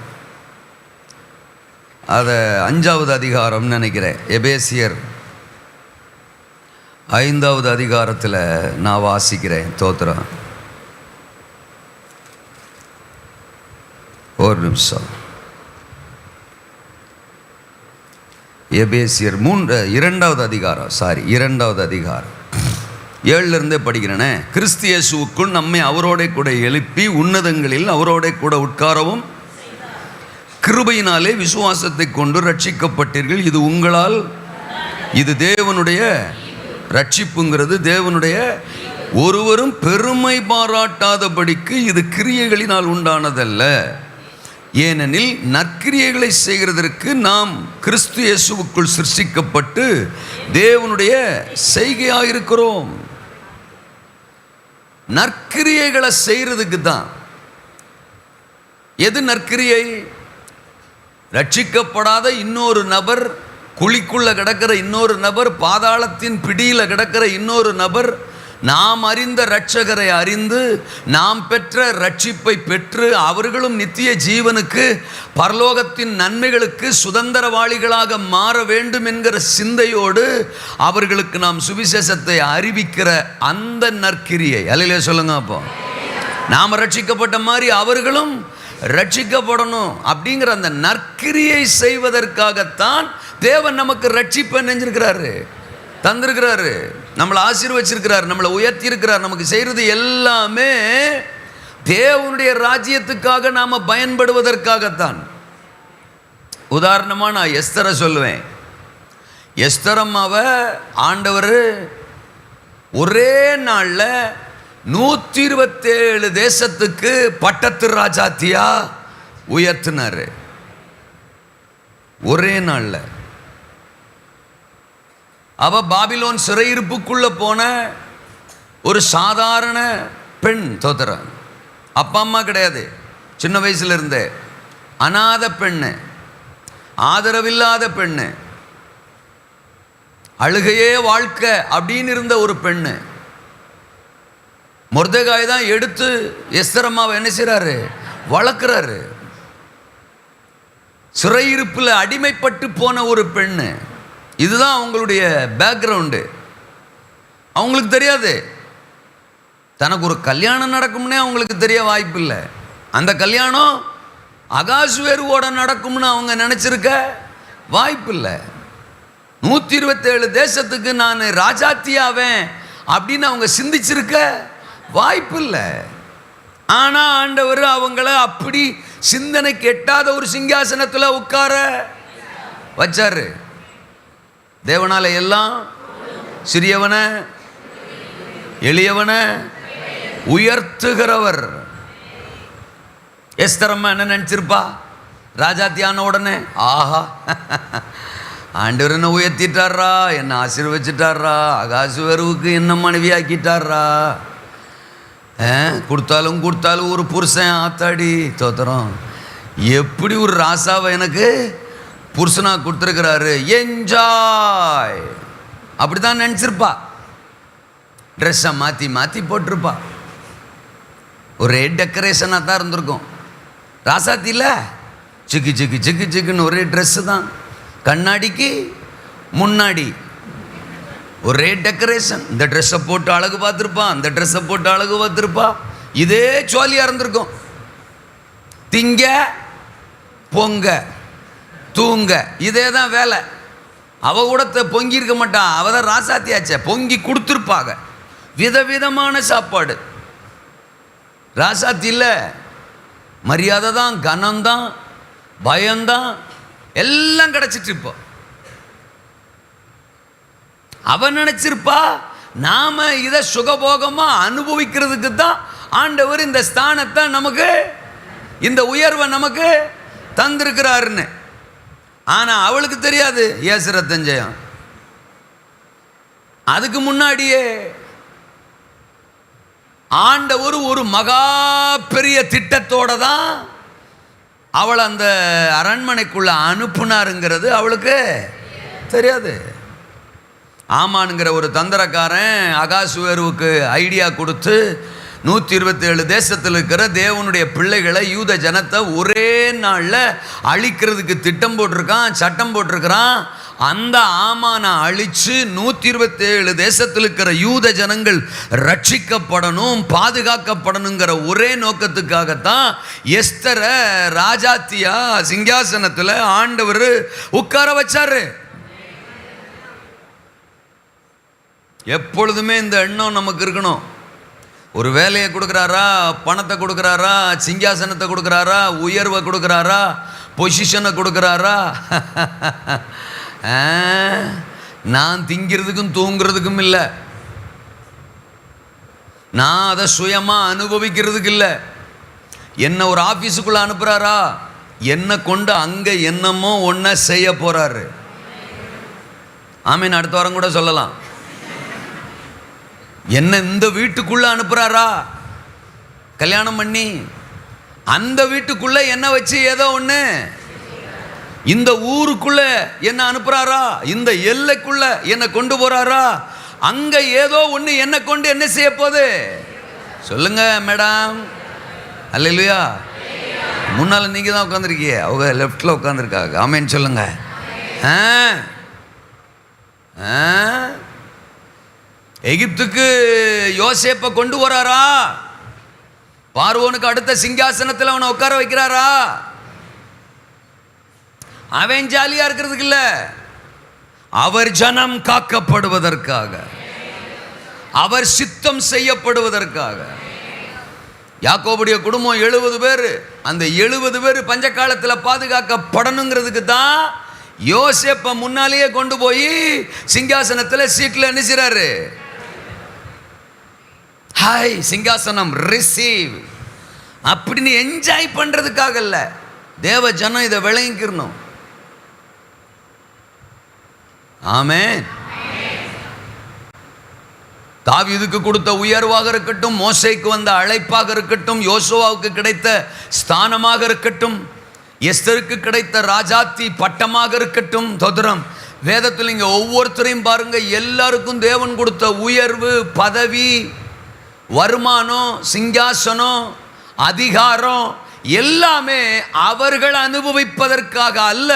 அதை 5வது அதிகாரம்னு நினைக்கிறேன். எபேசியர் 5வது அதிகாரத்தில் நான் வாசிக்கிறேன். தோத்திரம், ஒரு நிமிஷம். எபேசியர் 2வது அதிகாரம், 2வது அதிகாரம் 7 படிக்கிறேனே. கிறிஸ்து இயேசுவுக்குள் நம்மை அவரோட கூட எழுப்பி உன்னதங்களில் அவரோட கூட உட்காரவும் கிருபையினாலே விசுவாசத்தை கொண்டு ரட்சிக்கப்பட்டீர்கள். இது உங்களால், இது தேவனுடைய ரட்சிப்புங்கிறது தேவனுடைய ஒருவரும் பெருமை பாராட்டாதபடிக்கு இது கிரியைகளினால் உண்டானதல்ல. ஏனெனில் நற்கிரியைகளை செய்கிறதற்கு நாம் கிறிஸ்து இயேசுவுக்குள் சிருஷ்டிக்கப்பட்டு தேவனுடைய செய்கையாக இருக்கிறோம். நற்கிரியைகளை செய்கிறதுக்கு தான். எது நற்கிரியை? ரட்சிக்கப்படாத இன்னொரு நபர், குழிக்குள்ள கிடக்கிற இன்னொரு நபர், பாதாளத்தின் பிடியில் கிடக்கிற இன்னொரு நபர் நாம் அறிந்த இரட்சகரை அறிந்து நாம் பெற்ற ரட்சிப்பை பெற்று அவர்களும் நித்திய ஜீவனுக்கு பரலோகத்தின் நன்மைகளுக்கு சுதந்திரவாளிகளாக மாற வேண்டும் என்கிற சிந்தையோடு அவர்களுக்கு நாம் சுவிசேஷத்தை அறிவிக்கிற அந்த நற்கிரியை. அல்லேலூயா சொல்லுங்க. அப்போ நாம் ரட்சிக்கப்பட்ட மாதிரி அவர்களும் ரட்சிக்கப்படணும் அப்படிங்கிற அந்த நற்கிரியை செய்வதற்காகத்தான் தேவன் நமக்கு ரட்சிப்பை நெஞ்சிருக்கிறாரு, தந்திருக்கிறாரு, நம்மளை ஆசீர்வச்சிருக்கிறார், நம்மளை உயர்த்தி இருக்கிறார். நமக்கு செய்கிறது எல்லாமே தேவனுடைய ராஜ்யத்துக்காக நாம் பயன்படுவதற்காகத்தான். உதாரணமாக நான் எஸ்தரை சொல்லுவேன். எஸ்தரம்மாவை ஆண்டவர் ஒரே நாளில் 127 தேசத்துக்கு பட்டத்து ராஜாத்தியா உயர்த்தினார். ஒரே நாளில். அவ பாபிலோன் சிறையிருப்புக்குள்ள போன ஒரு சாதாரண பெண். தோத்திரம். அப்பா அம்மா கிடையாது, சின்ன வயசுல இருந்தே அநாத பெண்ணு, ஆதரவில்லாத பெண்ணு, அழுகையே வாழ்க்கை அப்படின்னு இருந்த ஒரு பெண்ணு. மொர்தெகாய் தான் எடுத்து எஸ்தர் அம்மாவை என்ன செய்றாரு? வளர்க்குறாரு. சிறையிருப்பில் அடிமைப்பட்டு போன ஒரு பெண்ணு. இதுதான் அவங்களுடைய பேக்ரவுண்டு. அவங்களுக்கு தெரியாது. தனக்கு ஒரு கல்யாணம் நடக்கும்னே அவங்களுக்கு தெரிய வாய்ப்பு இல்லை. அந்த கல்யாணம் அகாசுவேருவோட நடக்கும்னு அவங்க நினச்சிருக்க வாய்ப்பு இல்லை. 127 தேசத்துக்கு நான் ராஜாத்தியாவேன் அப்படின்னு அவங்க சிந்திச்சிருக்க வாய்ப்பு இல்லை. ஆனால் ஆண்டவர் அவங்கள அப்படி சிந்தனைக்கு எட்டாத ஒரு சிங்காசனத்தில் உட்கார வச்சாரு. தேவனால எல்லாம் சிறியவனை எளியவனை உயர்த்துகிறவர். எஸ்தரம்மா என்ன நினச்சிருப்பா? ராஜாத்தியான உடனே ஆஹா, ஆண்டவர் என்ன உயர்த்திட்டாரா, என்ன ஆசீர்வச்சிட்டாரா, அகாசுவருவுக்கு என்ன மனைவி ஆக்கிட்டாரா, கொடுத்தாலும் கொடுத்தாலும் ஒரு புருஷன் ஆத்தாடி தோத்திரம், எப்படி ஒரு ராசாவை எனக்கு புருஷனாக கொடுத்துருக்கிறாரு, என்ஜாய் அப்படி தான் நினச்சிருப்பா. ட்ரெஸ்ஸை மாற்றி மாற்றி போட்டிருப்பா. ஒரே டெக்கரேஷனாக தான் இருந்திருக்கும். ராசாத்தியில் சிக்கு சிக்கு சிக்கு சிக்குன்னு ஒரே ட்ரெஸ்ஸு தான். கண்ணாடிக்கு முன்னாடி ஒரே டெக்கரேஷன். இந்த ட்ரெஸ்ஸை போட்டு அழகு பார்த்துருப்பா, அந்த ட்ரெஸ்ஸை போட்டு அழகு பார்த்துருப்பா. இதே ஜாலியாக இருந்திருக்கும். திங்க பொங்க தூங்க இதே தான் வேலை. அவ கூட பொங்கி இருக்க மாட்டான். அவ தான் ராசாத்தியாச்ச, பொங்கி கொடுத்துருப்பாங்க. விதவிதமான சாப்பாடு. ராசாத்தி இல்லை, மரியாதை தான், கனம்தான், பயம்தான், எல்லாம் கிடச்சிட்டு இப்போ. அவ நினைச்சிருப்பா நாம இதை சுகபோகமா அனுபவிக்கிறதுக்கு தான் ஆண்டவர் இந்த ஸ்தானத்தை நமக்கு, இந்த உயர்வை நமக்கு தந்திருக்கிறாருன்னு. ஆனா அவளுக்கு தெரியாது ஏசுரத்தஞ்சயம். அதுக்கு முன்னாடியே ஆண்டவர் ஒரு மகா பெரிய திட்டத்தோட தான் அவளை அந்த அரண்மனைக்குள்ள அனுப்புனாருங்கிறது அவளுக்கு தெரியாது. ஆமானுங்கிற ஒரு தந்திரக்காரன் அகாசுவேருவுக்கு ஐடியா கொடுத்து 127 தேசத்தில் இருக்கிற தேவனுடைய பிள்ளைகளை, யூத ஜனத்தை ஒரே நாளில் அழிக்கிறதுக்கு திட்டம் போட்டிருக்கான், சட்டம் போட்டிருக்கிறான். அந்த ஆமானை அழித்து 127 தேசத்தில் இருக்கிற யூத ஜனங்கள் ரட்சிக்கப்படணும், பாதுகாக்கப்படணுங்கிற ஒரே நோக்கத்துக்காகத்தான் எஸ்தரை ராஜாத்தியா சிங்காசனத்தில் ஆண்டவர் உட்கார வச்சாரு. எப்பொழுதுமே இந்த எண்ணம் நமக்கு இருக்கணும். ஒரு வேலையை கொடுக்குறாரா, பணத்தை கொடுக்குறாரா, சிங்காசனத்தை கொடுக்குறாரா, உயர்வை கொடுக்குறாரா, பொசிஷனை கொடுக்குறாரா, நான் திங்கிறதுக்கும் தூங்குறதுக்கும் இல்லை. நான் அதை சுயமாக அனுபவிக்கிறதுக்கு இல்லை. என்ன ஒரு ஆஃபீஸுக்குள்ளே அனுப்புகிறாரா, என்னை கொண்டு அங்கே என்னமோ ஒன்றை செய்ய போகிறாரு. ஆமீன். அடுத்த வாரம் கூட சொல்லலாம். என்ன இந்த வீட்டுக்குள்ளே அனுப்புகிறாரா, கல்யாணம் பண்ணி அந்த வீட்டுக்குள்ளே என்ன வச்சு ஏதோ ஒன்று, இந்த ஊருக்குள்ள என்ன அனுப்புறாரா, இந்த எல்லைக்குள்ள என்ன கொண்டு போறாரா, அங்க ஏதோ ஒன்று என்ன கொண்டு என்ன செய்ய போகுது சொல்லுங்க மேடம். அல்லேலூயா. முன்னால நீங்க தான் உட்காந்துருக்கீங்க, அவங்க லெஃப்ட்ல உட்காந்துருக்காங்க. ஆமேன்னு சொல்லுங்க. எகிப்துக்கு யோசேப்பை கொண்டு போறாரா, பார்வோனுக்கு அடுத்த சிங்காசனத்தில் அவனை உட்கார வைக்கிறாரா. அவன் ஜாலியா இருக்கிறதுக்கு இல்ல, அவர் ஜனம் காக்கப்படுவதற்காக, அவர் சித்தம் செய்யப்படுவதற்காக. யாக்கோபுடைய குடும்பம் 70 பேர், அந்த 70 பேர் பஞ்ச காலத்தில் பாதுகாக்கப்படணுங்கிறதுக்கு தான் யோசேப்பை முன்னாலேயே கொண்டு போய் சிங்காசனத்தில் சீட்டில் நினைச்சாரு. ஹாய் சிங்காசனம் ரிசீவ் அப்படின்னு என்ஜாய் பண்றதுக்காக இல்ல, தேவ ஜனம் இதை விளங்கிக்கணும். ஆமென். தாவீதுக்கு கொடுத்த உயர்வாக இருக்கட்டும், மோசேக்கு வந்த அழைப்பாக இருக்கட்டும், யோசுவாவுக்கு கிடைத்த ஸ்தானமாக இருக்கட்டும், எஸ்தருக்கு கிடைத்த ராஜாத்தி பட்டமாக இருக்கட்டும், தொதரம் வேதத்தில் இங்க ஒவ்வொருத்தரையும் பாருங்க, எல்லாருக்கும் தேவன் கொடுத்த உயர்வு, பதவி, வருமானம், சிங்காசனம், அதிகாரம் எல்லாமே அவர்கள் அனுபவிப்பதற்காக அல்ல,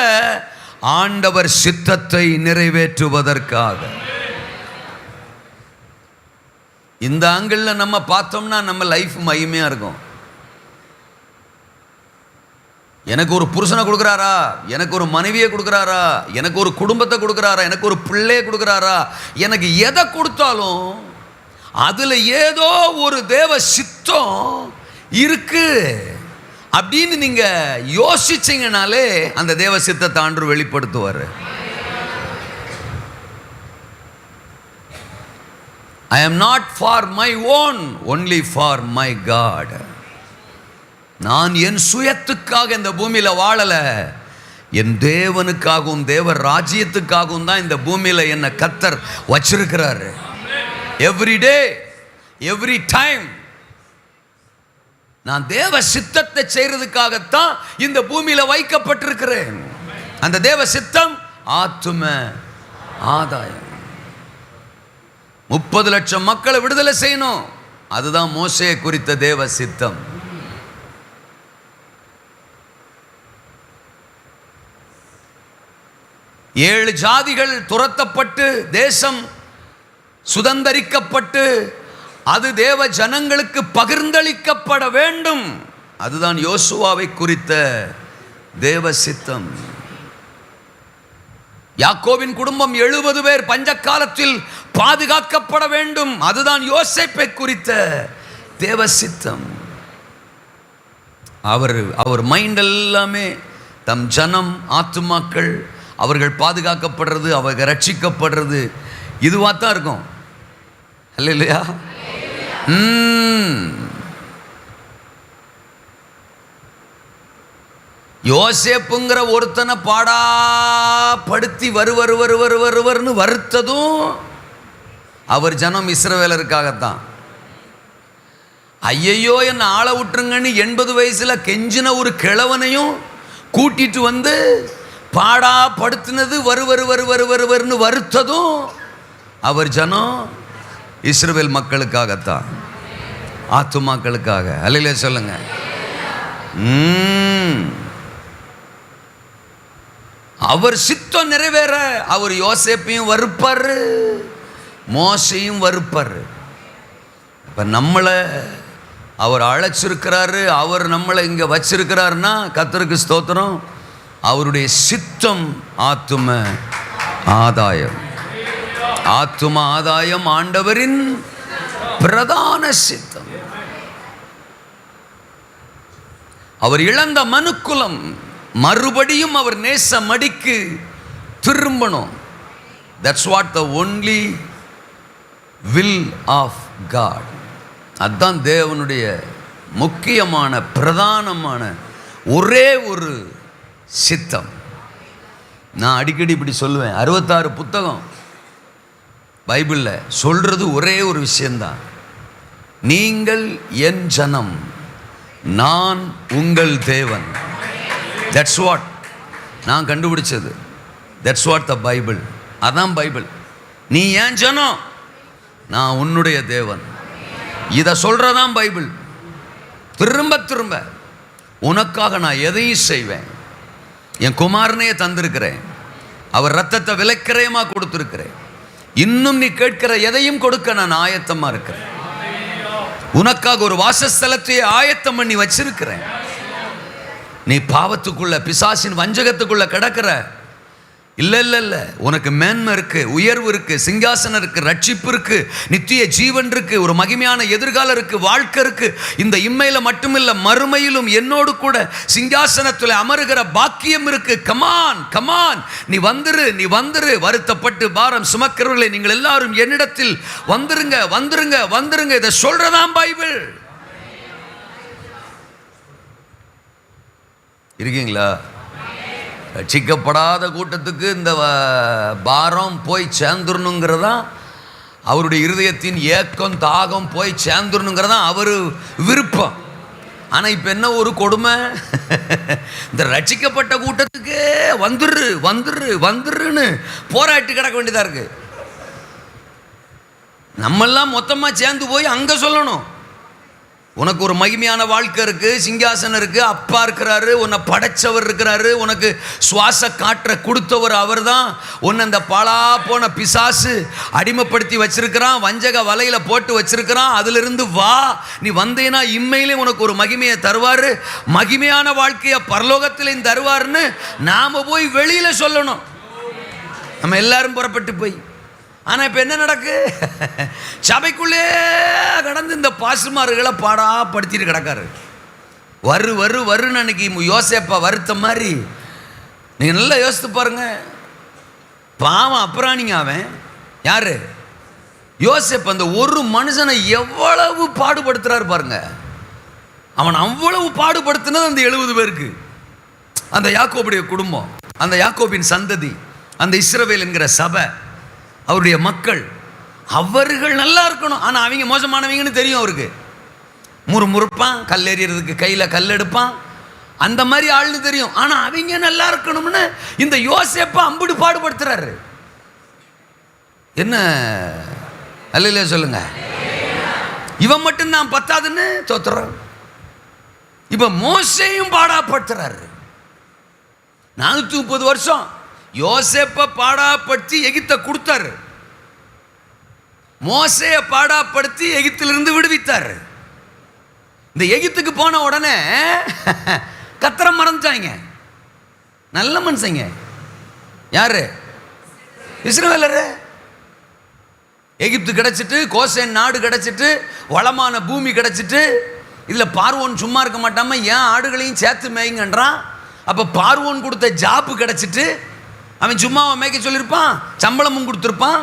ஆண்டவர் சித்தத்தை நிறைவேற்றுவதற்காக. இந்த ஆங்கிள் நம்ம பார்த்தோம்னா நம்ம லைஃப் மகிமையா இருக்கும். எனக்கு ஒரு புருஷனை கொடுக்குறாரா, எனக்கு ஒரு மனைவியை கொடுக்குறாரா, எனக்கு ஒரு குடும்பத்தை கொடுக்குறாரா, எனக்கு ஒரு பிள்ளையை கொடுக்குறாரா, எனக்கு எதை கொடுத்தாலும் அதுல ஏதோ ஒரு தேவ சித்தம் இருக்கு அப்படின்னு நீங்க யோசிச்சீங்கனாலே அந்த தேவ சித்தத்தை ஆண்டவர் வெளிப்படுத்துவார். I am not for my own, only for my God. நான் என் சுயத்துக்காக இந்த பூமியில வாழல, என் தேவனுக்காகவும் தேவ ராஜ்யத்துக்காகவும் தான் இந்த பூமியில என்ன கர்த்தர் வச்சிருக்கிறாரு. எவ்ரி டே, எவ்ரி டைம் நான் தேவ சித்தத்தை செய்யறதுக்காகத்தான் இந்த பூமியில வைக்கப்பட்டிருக்கிறேன். அந்த தேவ சித்தம் ஆத்தும ஆதாயம். 30 லட்சம் மக்களை விடுதலை செய்யணும், அதுதான் மோசே குறித்த தேவ சித்தம். ஏழு ஜாதிகள் துரத்தப்பட்டு தேசம் சுதந்தரிக்கப்பட்டு அது தேவ ஜனங்களுக்கு பகிர்ந்தளிக்கப்பட வேண்டும், அதுதான் யோசுவாவை குறித்த தேவ சித்தம். யாக்கோபின் குடும்பம் 70 பேர் பஞ்ச காலத்தில் பாதுகாக்கப்பட வேண்டும், அதுதான் யோசேப்பை குறித்த தேவ சித்தம். அவர் மைண்ட் எல்லாமே தம் ஜனம், ஆத்துமாக்கள், அவர்கள் பாதுகாக்கப்படுறது, அவர்கள் ரட்சிக்கப்படுறது, இதுவாக தான் இருக்கும். அல்லேலூயா. யோசேப்புங்கிற ஒருத்தனை பாடாப்படுத்தி வருவர்னு வருத்ததும் அவர் ஜனம் இஸ்ரவேலருக்காகத்தான். ஐயையோ என்ன ஆளை விட்டுருங்கன்னு 80 வயசுல கெஞ்சின ஒரு கிழவனையும் கூட்டிட்டு வந்து பாடாப்படுத்தினது வருவர்னு வருத்ததும் அவர் ஜனம் இஸ்ரவேல் மக்களுக்காகத்தான், ஆத்துமாக்களுக்காக. அல்லேலூயா சொல்லுங்க. அவர் சித்தம் நிறைவேற அவர் யோசேப்பையும் வறுப்பாரு, மோசையும் வறுப்பாரு. இப்ப நம்மளை அவர் அழைச்சிருக்கிறாரு, அவர் நம்மளை இங்க வச்சிருக்கிறாருன்னா கர்த்தருக்கு ஸ்தோத்திரம். அவருடைய சித்தம் ஆத்தும ஆதாயம். ஆத்தும ஆதாயம் ஆண்டவரின் பிரதான சித்தம். அவர் இழந்த மனுக்குலம் மறுபடியும் அவர் நேச மடிக்கு திரும்பணும். That's what the only will of God. அதுதான் தேவனுடைய முக்கியமான பிரதானமான ஒரே ஒரு சித்தம். நான் அடிக்கடி இப்படி சொல்லுவேன், 66 புத்தகம் பைபிளில் சொல்கிறது ஒரே ஒரு விஷயந்தான். நீங்கள் என் ஜனம், நான் உங்கள் தேவன். தட்ஸ் வாட் நான் கண்டுபிடிச்சது. That's what the Bible. அதான் பைபிள். நீ ஏன் ஜனம், நான் உன்னுடைய தேவன். இதை சொல்கிறதான் பைபிள். திரும்ப திரும்ப உனக்காக நான் எதையும் செய்வேன். என் குமாரனையே தந்திருக்கிறேன், அவர் ரத்தத்தை விலைக்கிரயமாக கொடுத்துருக்கிறேன். இன்னும் நீ கேட்கிற எதையும் கொடுக்க நான் ஆயத்தமாக இருக்கிறேன். உனக்காக ஒரு வாசஸ்தலத்தையே ஆயத்தம் பண்ணி வச்சிருக்கிறேன். நீ பாவத்துக்குள்ள, பிசாசின் வஞ்சகத்துக்குள்ள கிடக்கிற. இல்லை இல்லை இல்லை, உனக்கு மேன்மை இருக்கு, உயர்வு இருக்கு, சிங்காசனம் இருக்கு, ரட்சிப்பு இருக்கு, நித்திய ஜீவன் இருக்கு, ஒரு மகிமையான எதிர்காலம் இருக்கு, வாழ்க்கை இருக்கு. இந்த இம்மையில மட்டுமில்ல, மறுமையிலும் என்னோடு கூட சிங்காசனத்தில் அமருகிற பாக்கியம் இருக்கு. கமான் கமான், நீ வந்துரு, நீ வந்துரு. வருத்தப்பட்டு பாரம் சுமக்கிறவர்களே, நீங்கள் எல்லாரும் என்னிடத்தில் வந்துருங்க வந்துருங்க வந்துருங்க. இதை சொல்றதான் பைபிள். இருக்கீங்களா? ரட்சிக்கப்படாத கூட்டத்துக்கு இந்த பாரம் போய் சேர்ந்துடணுங்கிறதான் அவருடைய இருதயத்தின் ஏக்கம், தாகம் போய் சேர்ந்துடணுங்கிறதான் அவர் விருப்பம். ஆனால் இப்போ என்ன ஒரு கொடுமை, இந்த ரட்சிக்கப்பட்ட கூட்டத்துக்கு வந்துரு வந்துரு வந்துருன்னு போராட்டி கிடக்க வேண்டியதாக இருக்கு. நம்மெல்லாம் மொத்தமாக சேர்ந்து போய் அங்கே சொல்லணும், உனக்கு ஒரு மகிமையான வாழ்க்கை இருக்கு, சிங்காசனம் இருக்கு, அப்பா இருக்கிறாரு, உன்னை படைச்சவர் இருக்கிறாரு, உனக்கு சுவாச காற்றை கொடுத்தவர் அவர் தான். உன்னை இந்த பாழா போன பிசாசு அடிமைப்படுத்தி வச்சிருக்கிறான், வஞ்சக வலையில போட்டு வச்சிருக்கிறான். அதிலிருந்து வா, நீ வந்தேனா இம்மையிலே உனக்கு ஒரு மகிமையை தருவாரு, மகிமையான வாழ்க்கையை பரலோகத்திலையும் தருவாருன்னு நாம போய் வெளியில சொல்லணும். நம்ம எல்லாரும் புறப்பட்டு போய். ஆனால் இப்போ என்ன நடக்கு, சபைக்குள்ளே கடந்து இந்த பாசுமார்களை பாடாப்படுத்திட்டு கிடக்காரு. வருன்னு அன்னைக்கு யோசேப்பா வருத்த மாதிரி. நீங்கள் நல்லா யோசித்து பாருங்க. பாவம் அப்புறாணிங்க அவன் யாரு, யோசேப்பு. அந்த ஒரு மனுஷனை எவ்வளவு பாடுபடுத்துறாரு பாருங்க. அவன் அவ்வளவு பாடுபடுத்தினது அந்த 70 பேருக்கு, அந்த யாக்கோபுடைய குடும்பம், அந்த யாக்கோபின் சந்ததி, அந்த இஸ்ரவேல் என்கிற சபை, அவருடைய மக்கள், அவர்கள் நல்லா இருக்கணும். ஆனால் அவங்க மோசமானவங்கன்னு தெரியும் அவருக்கு. முறுமுறுப்பான், கல் எறியறதுக்கு கையில் கல் எடுப்பான், அந்த மாதிரி ஆள்னு தெரியும். ஆனால் அவங்க நல்லா இருக்கணும்னு இந்த யோசேப்பை அம்புடு பாடுபடுத்துறாரு. என்ன அல்லையா சொல்லுங்க. இவன் மட்டும் நான் பத்தாதுன்னு தோத்துறான். இப்ப மோசேயும் பாடாப்படுத்துறாரு. 430 வருஷம் யோசேப்பை பாடாப்படுத்தி எகிப்தை கொடுத்தாரு, மோசேயை பாடாப்படுத்தி எகிப்திலிருந்து விடுவித்தார். இந்த எகிப்துக்கு போன உடனே கத்தரை மறந்துட்டாங்க. நல்ல மனுஷங்க யாரு, இஸ்ரவேலரு. எகிப்து கிடைச்சிட்டு, கோசேன் நாடு கிடைச்சிட்டு, வளமான பூமி கிடைச்சிட்டு, இதில் பார்வோன் சும்மா இருக்க மாட்டாம ஏன் ஆடுகளையும் சேர்த்து மேய்ங்கன்றான். அப்போ பார்வோன் கொடுத்த ஜாப்பு கிடைச்சிட்டு, அவன் சும்மா அவன் மேய்க்க சொல்லியிருப்பான், சம்பளமும் கொடுத்துருப்பான்.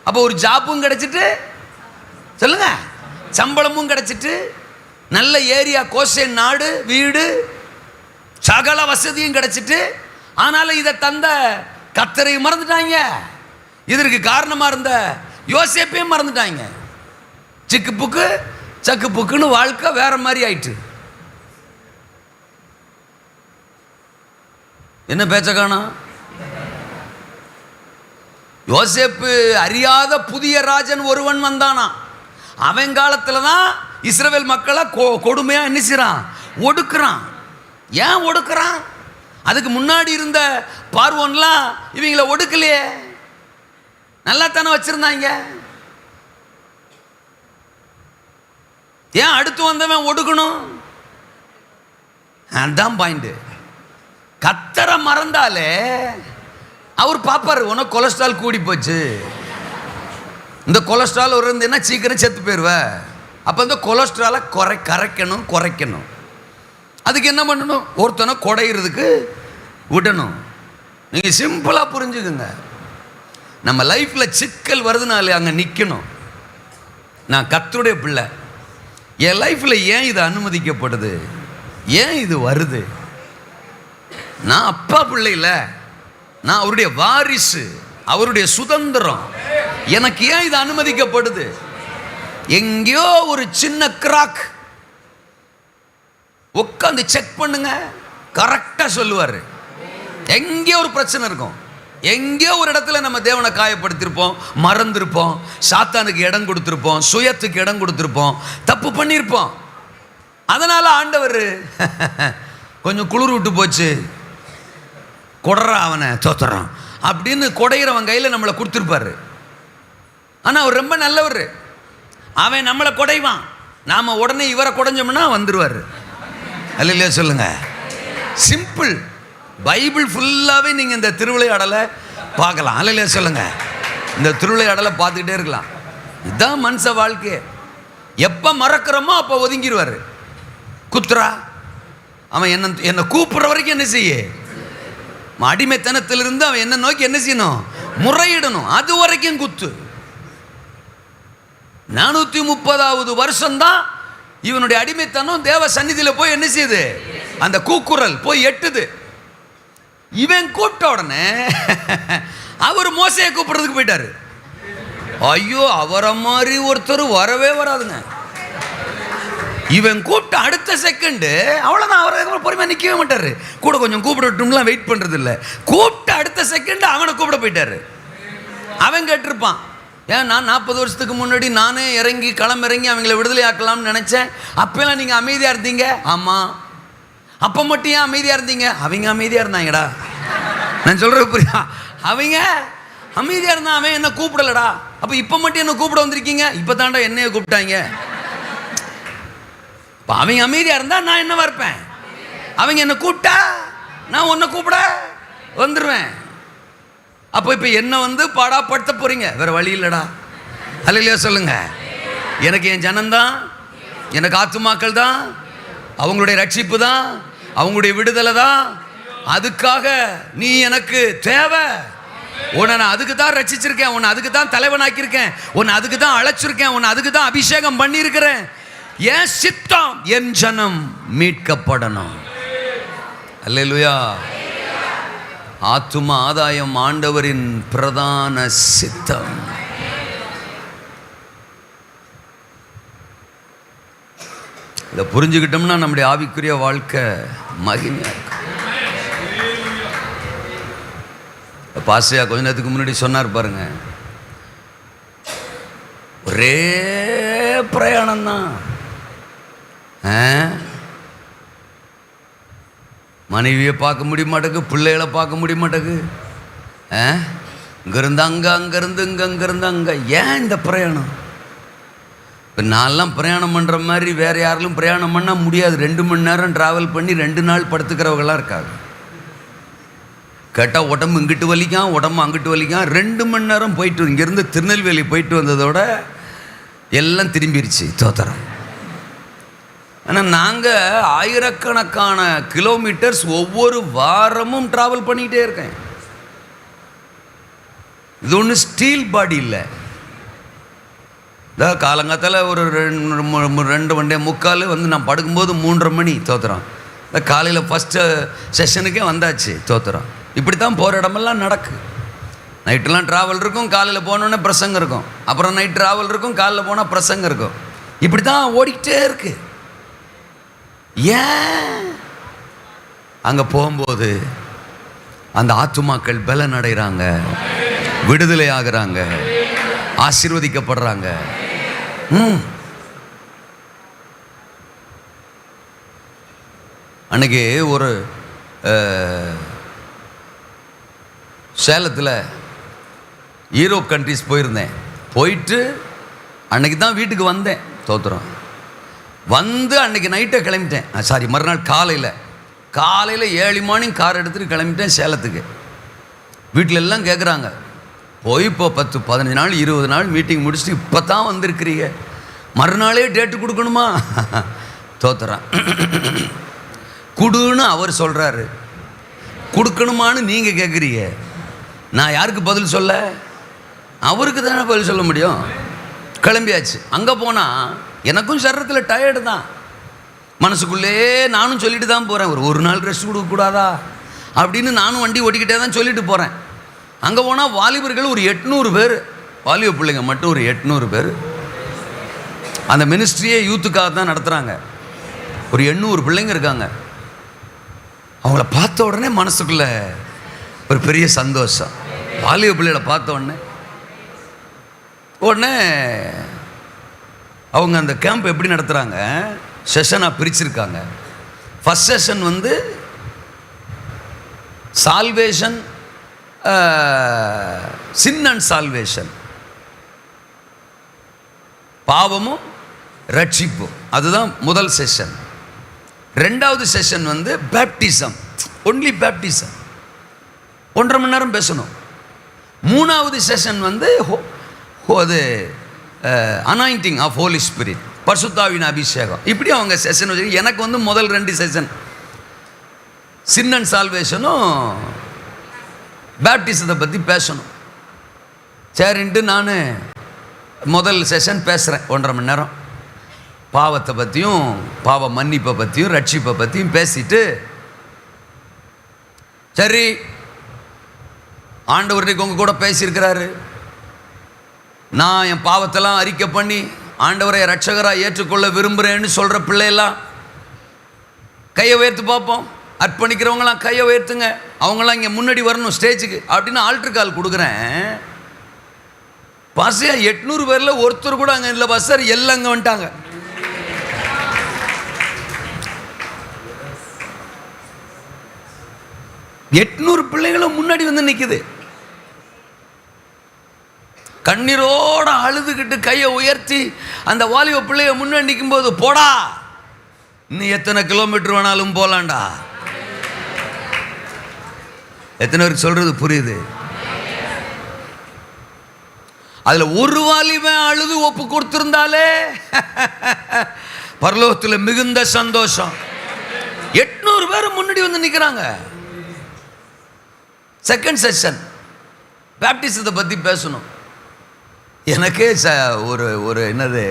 அப்போ ஒரு ஜாப்பும் கிடைச்சிட்டு, சொல்லுங்க, சம்பளமும் கிடைச்சிட்டு, நல்ல ஏரியா, கோசேன் நாடு, வீடு, சகல வசதியும் கிடைச்சிட்டு, ஆனாலும் இதை தந்த கர்த்தரை மறந்துட்டாங்க. இதற்கு காரணமாக இருந்த யோசேப்பையும் மறந்துட்டாங்க. சிக்கு புக்கு சக்கு புக்குன்னு வாழ்க்கை வேற மாதிரி ஆயிட்டு. என்ன பேச்ச காணோம். யோசேப்பு அறியாத புதிய ராஜன் ஒருவன் வந்தானா. அவன் காலத்தில் தான் இஸ்ரவேல் மக்களை கொடுமையா என்ன செய்றான், ஒடுக்குறான். ஏன் ஒடுக்குறான்? அதுக்கு முன்னாடி இருந்த பார்வோன்லாம் இவங்களை ஒடுக்கலையே, நல்லா தானே வச்சிருந்தாங்க. ஏன் அடுத்து வந்தவன் ஒடுக்கணும்? அதான் பாயிண்ட். கத்தரை மறந்தாலே அவர் பார்ப்பாரு, உனக்கு கொலஸ்ட்ரால் கூடி போச்சு, இந்த கொலஸ்ட்ரால் ஒரு இருந்ததுன்னா சீக்கிரம் செத்து போயிடுவ. அப்போ இந்த கொலஸ்ட்ராலை குறைக்கணும். அதுக்கு என்ன பண்ணணும்? ஒருத்தனை குறையிறதுக்கு விடணும். நீங்கள் சிம்பிளாக புரிஞ்சுக்குங்க. நம்ம லைஃப்பில் சிக்கல் வருதுனாலே அங்கே நிற்கணும். நான் கர்த்தருடைய பிள்ளை, என் லைஃப்பில் ஏன் இது அனுமதிக்கப்படுது, ஏன் இது வருது? நான் அப்பா பிள்ளை இல்லை, நான் அவருடைய வாரிசு, அவருடைய சுதந்திரம். எனக்கு ஏன் இது அனுமதிக்கப்படுது? எங்கேயோ ஒரு சின்ன கிராக், உட்காந்து செக் பண்ணுங்க, கரெக்டாக சொல்லுவார். எங்கேயோ ஒரு பிரச்சனை இருக்கும், எங்கேயோ ஒரு இடத்துல நம்ம தேவனை காயப்படுத்திருப்போம், மறந்துருப்போம், சாத்தானுக்கு இடம் கொடுத்துருப்போம், சுயத்துக்கு இடம் கொடுத்துருப்போம், தப்பு பண்ணியிருப்போம். அதனால ஆண்டவர் கொஞ்சம் குளிர் விட்டு போச்சு, கொடறா அவனை தோத்துறான் அப்படின்னு கொடையிறவன் கையில் நம்மளை கொடுத்துருப்பாரு. ஆனால் அவர் ரொம்ப நல்லவர், அவன் நம்மளை கொடைவான், நாம் உடனே இவரை கொடைஞ்சோம்னா வந்துடுவார். அல்லையா சொல்லுங்க. சிம்பிள். பைபிள் ஃபுல்லாகவே நீங்கள் இந்த திருவிளையாடலை பார்க்கலாம். அல்லையா சொல்லுங்க. இந்த திருவிளையாடலை பார்த்துக்கிட்டே இருக்கலாம். இதுதான் மனுஷ வாழ்க்கை. எப்போ மறக்கிறோமோ அப்போ ஒதுங்கிடுவார். குத்துறா அவன் என்னை கூப்பிட்ற வரைக்கும் என்ன செய்ய, அடிமைத்தனத்திலிருந்து அவன் என்ன நோக்கி என்ன செய்யணும், முறையிடணும். அது வரைக்கும் குத்து. 430வது வருஷம்தான் இவனுடைய அடிமைத்தனம் தேவ சந்நிதியில் போய் என்ன செய்யுது, அந்த கூக்குரல் போய் எட்டுது. இவன் கூப்பிட்ட உடனே அவர் மோசையை கூப்பிடுறதுக்கு போயிட்டாரு. ஐயோ, அவரை மாதிரி ஒருத்தர் வரவே வராதுங்க. இவன் கூப்பிட்ட அடுத்த செகண்டு அவ்வளோதான், அவரை பொறுமையாக நிற்கவே மாட்டார். கூட கொஞ்சம் கூப்பிடட்டும்லாம் வெயிட் பண்ணுறது இல்லை. கூப்பிட்ட அடுத்த செகண்டு அவனை கூப்பிட போயிட்டாரு. அவன் கேட்டிருப்பான், ஏன் நான் 40 வருஷத்துக்கு முன்னாடி நானே இறங்கி களமிறங்கி அவங்கள விடுதலை ஆக்கலாம்னு நினச்சேன், அப்போல்லாம் நீங்கள் அமைதியாக இருந்தீங்க. ஆமாம், அப்போ மட்டும் ஏன் அமைதியாக இருந்தீங்க? அவங்க அமைதியாக இருந்தாங்கடா. நான் சொல்கிறது புரியா? அவங்க அமைதியாக இருந்தான், அவன் என்ன கூப்பிடலடா. அப்போ இப்போ மட்டும் என்ன கூப்பிட வந்திருக்கீங்க? இப்போ தாண்டா என்னைய கூப்பிட்டாங்க. இப்போ அவங்க அமைதியாக இருந்தால் நான் என்னவா இருப்பேன்? அவங்க என்ன கூப்பிட்டா நான் உன்னை கூப்பிட வந்துடுவேன். அப்போ இப்போ என்ன வந்து பாடாப்படுத்த போகிறீங்க, வேறு வழி இல்லைடா. அல்லையா சொல்லுங்க. எனக்கு என் ஜனம்தான், எனக்கு ஆத்துமாக்கள் தான், அவங்களுடைய ரட்சிப்பு தான், அவங்களுடைய விடுதலை தான். அதுக்காக நீ எனக்கு தேவை. உன்னை நான் அதுக்கு தான் ரட்சிச்சிருக்கேன், உன்னை அதுக்கு தான் தலைவனாக்கியிருக்கேன், உன்னை அதுக்கு தான் அழைச்சிருக்கேன், உன்னை அதுக்கு தான் அபிஷேகம் பண்ணியிருக்கிறேன். என் சித்தம் என் ஜனம் மீட்கப்படணும். அல்லேலூயா. ஆத்தும ஆதாயம் ஆண்டவரின் பிரதான சித்தம். இதை புரிஞ்சுக்கிட்டோம்னா நம்முடைய ஆவிக்குரிய வாழ்க்கை மகிமையா இருக்கும். பாசியா கொஞ்ச நேரத்துக்கு முன்னாடி சொன்னார் பாருங்க, ஒரே பிரயாணம் தான். மனைவியை பார்க்க முடிய மாட்டேங்குது, பிள்ளைகளை பார்க்க முடிய மாட்டேங்குது. இங்கேருந்து அங்கே, அங்கேருந்து இங்கே, அங்கேருந்து அங்கே. ஏன் இந்த பிரயாணம்? இப்போ நான்லாம் பிரயாணம் பண்ணுற மாதிரி வேறு யாரிலும் பிரயாணம் பண்ணால் முடியாது. 2 மணி நேரம் ட்ராவல் பண்ணி 2 நாள் படுத்துக்கிறவங்களாம் இருக்காங்க. கேட்டால் உடம்பு இங்கிட்டு வலிக்கான், உடம்பு அங்கிட்டு வலிக்கான். 2 மணி நேரம் போயிட்டு, இங்கேருந்து திருநெல்வேலி போயிட்டு வந்ததோட எல்லாம் திரும்பிடுச்சு, தோத்துறோம். ஆனால் நாங்கள் ஆயிரக்கணக்கான கிலோமீட்டர்ஸ் ஒவ்வொரு வாரமும் ட்ராவல் பண்ணிக்கிட்டே இருக்கேன். இது ஒன்றும் ஸ்டீல் பாடி இல்லை. இதான் காலங்காத்தால் ஒரு 2:45 வந்து நான் படுக்கும்போது 3:30 மணி, தோத்துறோம். இந்த காலையில் ஃபஸ்ட்டு செஷனுக்கே வந்தாச்சு, தோத்துறோம். இப்படி தான் போகிற இடமெல்லாம் நடக்கு. நைட்டெல்லாம் ட்ராவல் இருக்கும், காலையில் போனோன்னே பிரசங்கம் இருக்கும், அப்புறம் நைட் ட்ராவல் இருக்கும், காலையில் போனால் பிரசங்கம் இருக்கும். இப்படி தான் ஓடிக்கிட்டே இருக்கு. ஏன்? அங்கே போகும்போது அந்த ஆத்துமாக்கள் பலன் அடைகிறாங்க, விடுதலை ஆகிறாங்க, ஆசீர்வதிக்கப்படுறாங்க. அன்னைக்கு ஒரு சேலத்தில் யூரோப் கண்ட்ரிஸ் போயிருந்தேன். போயிட்டு அன்னைக்கு தான் வீட்டுக்கு வந்தேன், தோத்துறோம். வந்து அன்றைக்கி நைட்டை கிளம்பிட்டேன். சாரி, மறுநாள் காலையில் 7 மார்னிங் கார் எடுத்துகிட்டு கிளம்பிட்டேன் சேலத்துக்கு. வீட்டில் எல்லாம் கேட்குறாங்க, போய் இப்போ 10, 15 நாள் 20 நாள் மீட்டிங் முடிச்சுட்டு இப்போ தான் வந்திருக்கிறீங்க, மறுநாளே டேட்டு கொடுக்கணுமா? தோத்துறான். கொடுன்னு அவர் சொல்கிறாரு, கொடுக்கணுமான்னு நீங்கள் கேட்குறீங்க. நான் யாருக்கு பதில் சொல்ல? அவருக்கு தானே பதில் சொல்ல முடியும். கிளம்பியாச்சு. அங்கே போனால் எனக்கும் சரீரத்தில் டயர்டு தான். மனசுக்குள்ளே நானும் சொல்லிட்டு தான் போகிறேன், ஒரு நாள் ரெஸ்ட் கொடுக்கக்கூடாதா அப்படின்னு நானும் வண்டி ஓட்டிக்கிட்டே தான் சொல்லிட்டு போகிறேன். அங்கே போனால் வாலிபர்கள் ஒரு 800 பேர், வாலிப பிள்ளைங்க மட்டும் ஒரு 800 பேர். அந்த மினிஸ்ட்ரியே யூத்துக்காக தான் நடத்துகிறாங்க. ஒரு 800 பிள்ளைங்க இருக்காங்க. அவங்கள பார்த்த உடனே மனசுக்குள்ள ஒரு பெரிய சந்தோஷம். வாலிப பிள்ளைகளை பார்த்த உடனே அவங்க அந்த கேம்ப் எப்படி நடத்துகிறாங்க, செஷனாக பிரிச்சிருக்காங்க. ஃபஸ்ட் செஷன் வந்து சால்வேஷன், சின் அண்ட் சால்வேஷன், பாவமும் ரட்சிப்பும், அதுதான் முதல் செஷன். ரெண்டாவது செஷன் வந்து பேப்டிசம், ஒன்லி பேப்டிசம், 1.5 மணி நேரம் பேசணும். மூணாவது செஷன் வந்து அது அனாயிண்டிங் ஆஃப் ஹோலி ஸ்பிரிட், பரிசுத்தாவின் அபிஷேகம். இப்படி அவங்க செஷன் வச்சு, எனக்கு வந்து முதல் 2 செஷன் சின் அண்ட் சால்வேஷனும் பேப்டிசத்தை பற்றி பேசணும். சரின்ட்டு நான் முதல் செஷன் பேசுகிறேன் 1.5 மணி நேரம். பாவத்தை பற்றியும் பாவ மன்னிப்பை பற்றியும் ரட்சிப்பை பற்றியும் பேசிட்டு, சரி ஆண்டவர் இன்னைக்கு உங்கள் கூட பேசியிருக்கிறாரு, நான் என் பாவத்தெல்லாம் அறிக்கை பண்ணி ஆண்டவரை ரட்சகராக ஏற்றுக்கொள்ள விரும்புகிறேன்னு சொல்கிற பிள்ளையெல்லாம் கையை உயர்த்து பார்ப்போம். அர்ப்பணிக்கிறவங்களாம் கையை உயர்த்துங்க, அவங்களாம் இங்கே முன்னாடி வரணும் ஸ்டேஜுக்கு அப்படின்னு ஆல்ட்ரு கால் கொடுக்குறேன். பாஸ்டர் 800 பேரில் ஒருத்தர் கூட அங்கே இல்லை பாஸ்டர், எல்லாம் அங்கே வந்துட்டாங்க. எட்நூறு பிள்ளைகளும் முன்னாடி வந்து நிற்குது. கண்ணீரோட அழுதுகிட்டு கையை உயர்த்தி அந்த வாலிப பிள்ளைய முன்னாடி நிற்கும் போது, போடா இன்னும் எத்தனை கிலோமீட்டர் வேணாலும் போலாண்டா. எத்தனை பேருக்கு சொல்றது புரியுது? அதுல ஒரு வாலிபன் அழுது ஒப்பு கொடுத்திருந்தாலே பரலோகத்தில் மிகுந்த சந்தோஷம். 800 பேர் முன்னாடி வந்து நிற்கிறாங்க. செகண்ட் செஷன் பேப்டிசத்தை பற்றி பேசணும். எனக்கே ஒரு என்னது,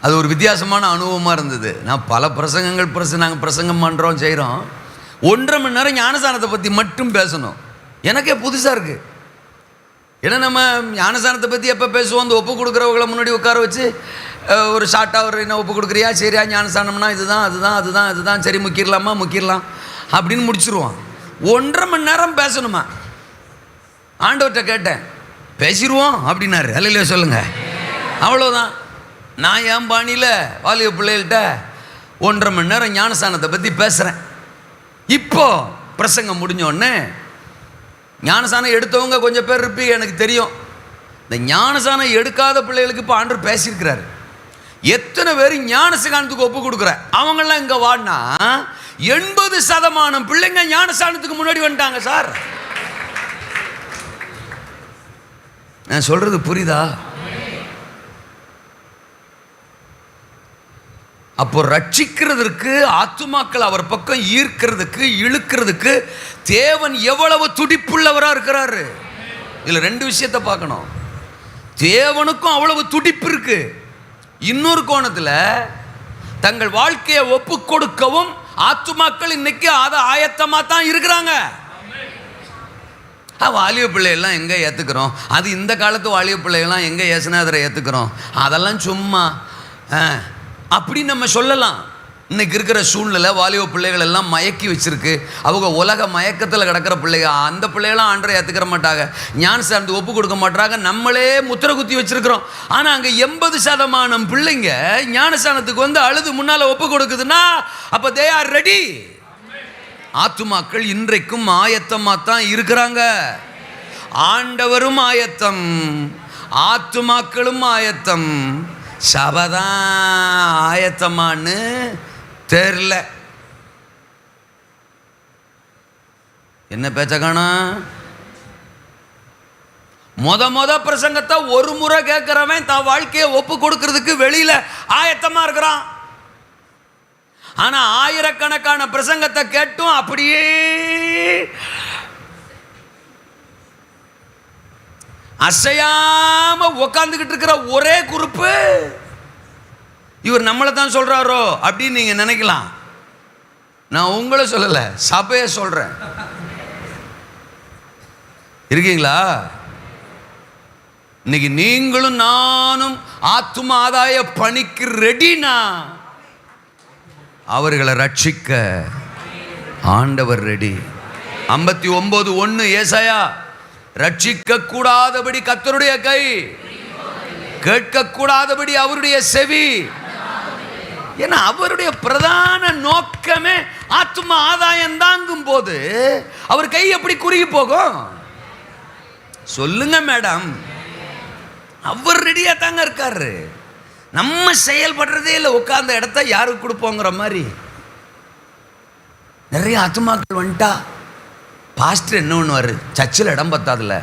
அது ஒரு வித்தியாசமான அனுபவமாக இருந்தது. நான் பல பிரசங்கங்கள் நாங்கள் பிரசங்கம் பண்ணுறோம் செய்கிறோம். 1.5 மணி நேரம் ஞானசானத்தை பற்றி மட்டும் பேசணும். எனக்கே புதுசாக இருக்குது. ஏன்னா நம்ம ஞானசானத்தை பற்றி எப்போ பேசுவோம், அந்த ஒப்பு கொடுக்குறவங்களை முன்னாடி உட்கார வச்சு ஒரு ஷார்ட்டாக ஒரு என்ன ஒப்பு கொடுக்குறியா, சரியா ஞானசானம்னா இதுதான் அதுதான் சரி முக்கிடலாம் அப்படின்னு முடிச்சிருவோம். 1.5 மணி நேரம் பேசணுமா? ஆண்டவர்கிட்ட கேட்டேன், பேசிடுவோம் அப்படின்னாரு. அல்லையா சொல்லுங்க. அவ்வளோதான். நான் என் பாணியில் வாலிப பிள்ளைகள்கிட்ட 1.5 மணி நேரம் ஞானசானத்தை பற்றி பேசுகிறேன். இப்போ பிரசங்கம் முடிஞ்சோடனே ஞானசானம் எடுத்தவங்க கொஞ்சம் பேர் இருப்பீங்க, எனக்கு தெரியும். இந்த ஞானசானம் எடுக்காத பிள்ளைகளுக்கு இப்போ ஆண்டவர் பேசியிருக்கிறாரு. எத்தனை பேர் ஞானசானத்துக்கு ஒப்பு கொடுக்குற அவங்கெல்லாம் இங்கே வாடினா 80% பிள்ளைங்க ஞானசானத்துக்கு முன்னாடி வந்துட்டாங்க சார். நான் சொல்றது புரியுதா? அப்போ ரட்சிக்கிறதுக்கு, ஆத்துமாக்கள் அவர் பக்கம் ஈர்க்கிறதுக்கு, இழுக்கிறதுக்கு தேவன் எவ்வளவு துடிப்புள்ளவராக இருக்கிறாரு. இதில் 2 விஷயத்தை பார்க்கணும். தேவனுக்கும் அவ்வளவு துடிப்பு இருக்கு. இன்னொரு கோணத்தில் தங்கள் வாழ்க்கையை ஒப்பு கொடுக்கவும் ஆத்துமாக்கள் இன்னைக்கு அதை ஆயத்தமாக தான் இருக்கிறாங்க. வாலிப பிள்ளைகள்லாம் எங்கே ஏற்றுக்கிறோம்? அது இந்த காலத்து வாலிப பிள்ளைகள்லாம் எங்கே ஏசுனா அதில் ஏற்றுக்கிறோம்? அதெல்லாம் சும்மா அப்படி நம்ம சொல்லலாம். இன்னைக்கு இருக்கிற சூழ்நிலை வாலிப பிள்ளைகள் எல்லாம் மயக்கி வச்சிருக்கு. அவங்க உலக மயக்கத்தில் கிடக்கிற பிள்ளைங்க. அந்த பிள்ளைகளாம் ஆண்டரை ஏற்றுக்கிற மாட்டாங்க, ஞானசானத்து ஒப்பு கொடுக்க மாட்டாங்க. நம்மளே முத்திரை குத்தி வச்சிருக்கிறோம். ஆனால் அங்கே 80% பிள்ளைங்க ஞானசானத்துக்கு வந்து அழுது முன்னால் ஒப்பு கொடுக்குதுன்னா அப்போ தே ஆர் ரெடி. ஆத்துமாக்கள் இன்றைக்கும் ஆயத்தமாக தான் இருக்கிறாங்க. ஆண்டவரும் ஆயத்தம், ஆத்துமாக்களும் ஆயத்தம். சபதான் ஆயத்தமானு தெரியல. என்ன பேச்ச காணோம்? மொத பிரசங்கத்தை ஒரு முறை கேட்கிறவன் தான் வாழ்க்கையை ஒப்பு கொடுக்கறதுக்கு வெளியில ஆயத்தமா இருக்கிறான். ஆனா ஆயிரக்கணக்கான பிரசங்கத்தை கேட்டும் அப்படியே அசையாம உக்காந்துக்கிட்டு இருக்கிற ஒரே குரூப்பு இவர் நம்மளை தான் சொல்கிறாரோ அப்படின்னு நீங்கள் நினைக்கலாம். நான் உங்களை சொல்லலை, சபையை சொல்கிறேன். இருக்கீங்களா? இன்னைக்கு நீங்களும் நானும் ஆத்தும ஆதாய பணிக்கு ரெடினா அவர்களை ரட்சிக்க ஆண்டவர் ரெடி. 59:1 ஏசாயா, ரட்சிக்க கூடாதபடி கர்த்தருடைய கை, கேட்க கூடாதபடி அவருடைய செவி. ஏன்னா அவருடைய பிரதான நோக்கமே ஆத்தும ஆதாயம் தாங்கும் போது அவர் கை எப்படி குறுகி போகும்? சொல்லுங்க மேடம். அவர் ரெடியா தாங்க இருக்காரு. நம்ம செயல்படுறதே இல்லை. உட்கார்ந்த இடத்த யாருக்கு கொடுப்போங்கிற மாதிரி. நிறைய ஆத்துமாக்கள் வந்துட்டா பாஸ்டர் என்ன பண்ணுவார்? சர்ச்சில் இடம் பத்தாதுல,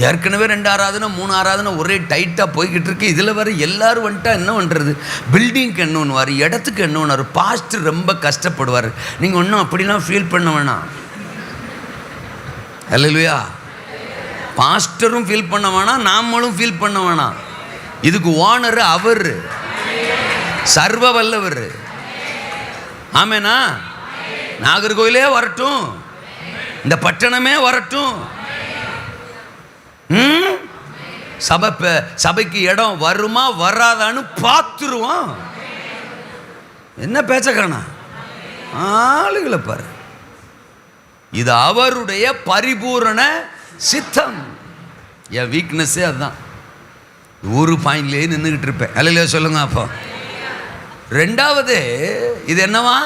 ஏற்கனவே 2 ஆராதனை 3 ஆராதனை ஒரே டைட்டாக போய்கிட்டு இருக்கு. இதில் வர எல்லாரும் வந்துட்டா என்ன பண்ணுறது? பில்டிங்க்கு என்ன பண்ணுவார், இடத்துக்கு என்ன பண்ணுவார்? பாஸ்டர் ரொம்ப கஷ்டப்படுவார். நீங்கள் ஒன்றும் அப்படிலாம் ஃபீல் பண்ண வேணாம். அல்லேலூயா. பாஸ்டரும் ஃபீல் பண்ண வேணாம், நாமளும் ஃபீல் பண்ண வேணாம். இதுக்கு ஓனர் அவர், சர்வ வல்லவர். ஆமேனா? நாகர்கோயிலே வரட்டும், இந்த பட்டணமே வரட்டும். சபைக்கு இடம் வருமா வராதான்னு பார்த்துருவோம். என்ன பேச்ச காணா ஆளுகளை பாரு. இது அவருடைய பரிபூரண சித்தம். என் வீக்னஸே அதுதான். ஒரு பாயிண்ட்லேயே நின்றுக்கிட்டு இருப்பேன். அல்லையா சொல்லுங்க. அப்போ 2வது இது என்னவா?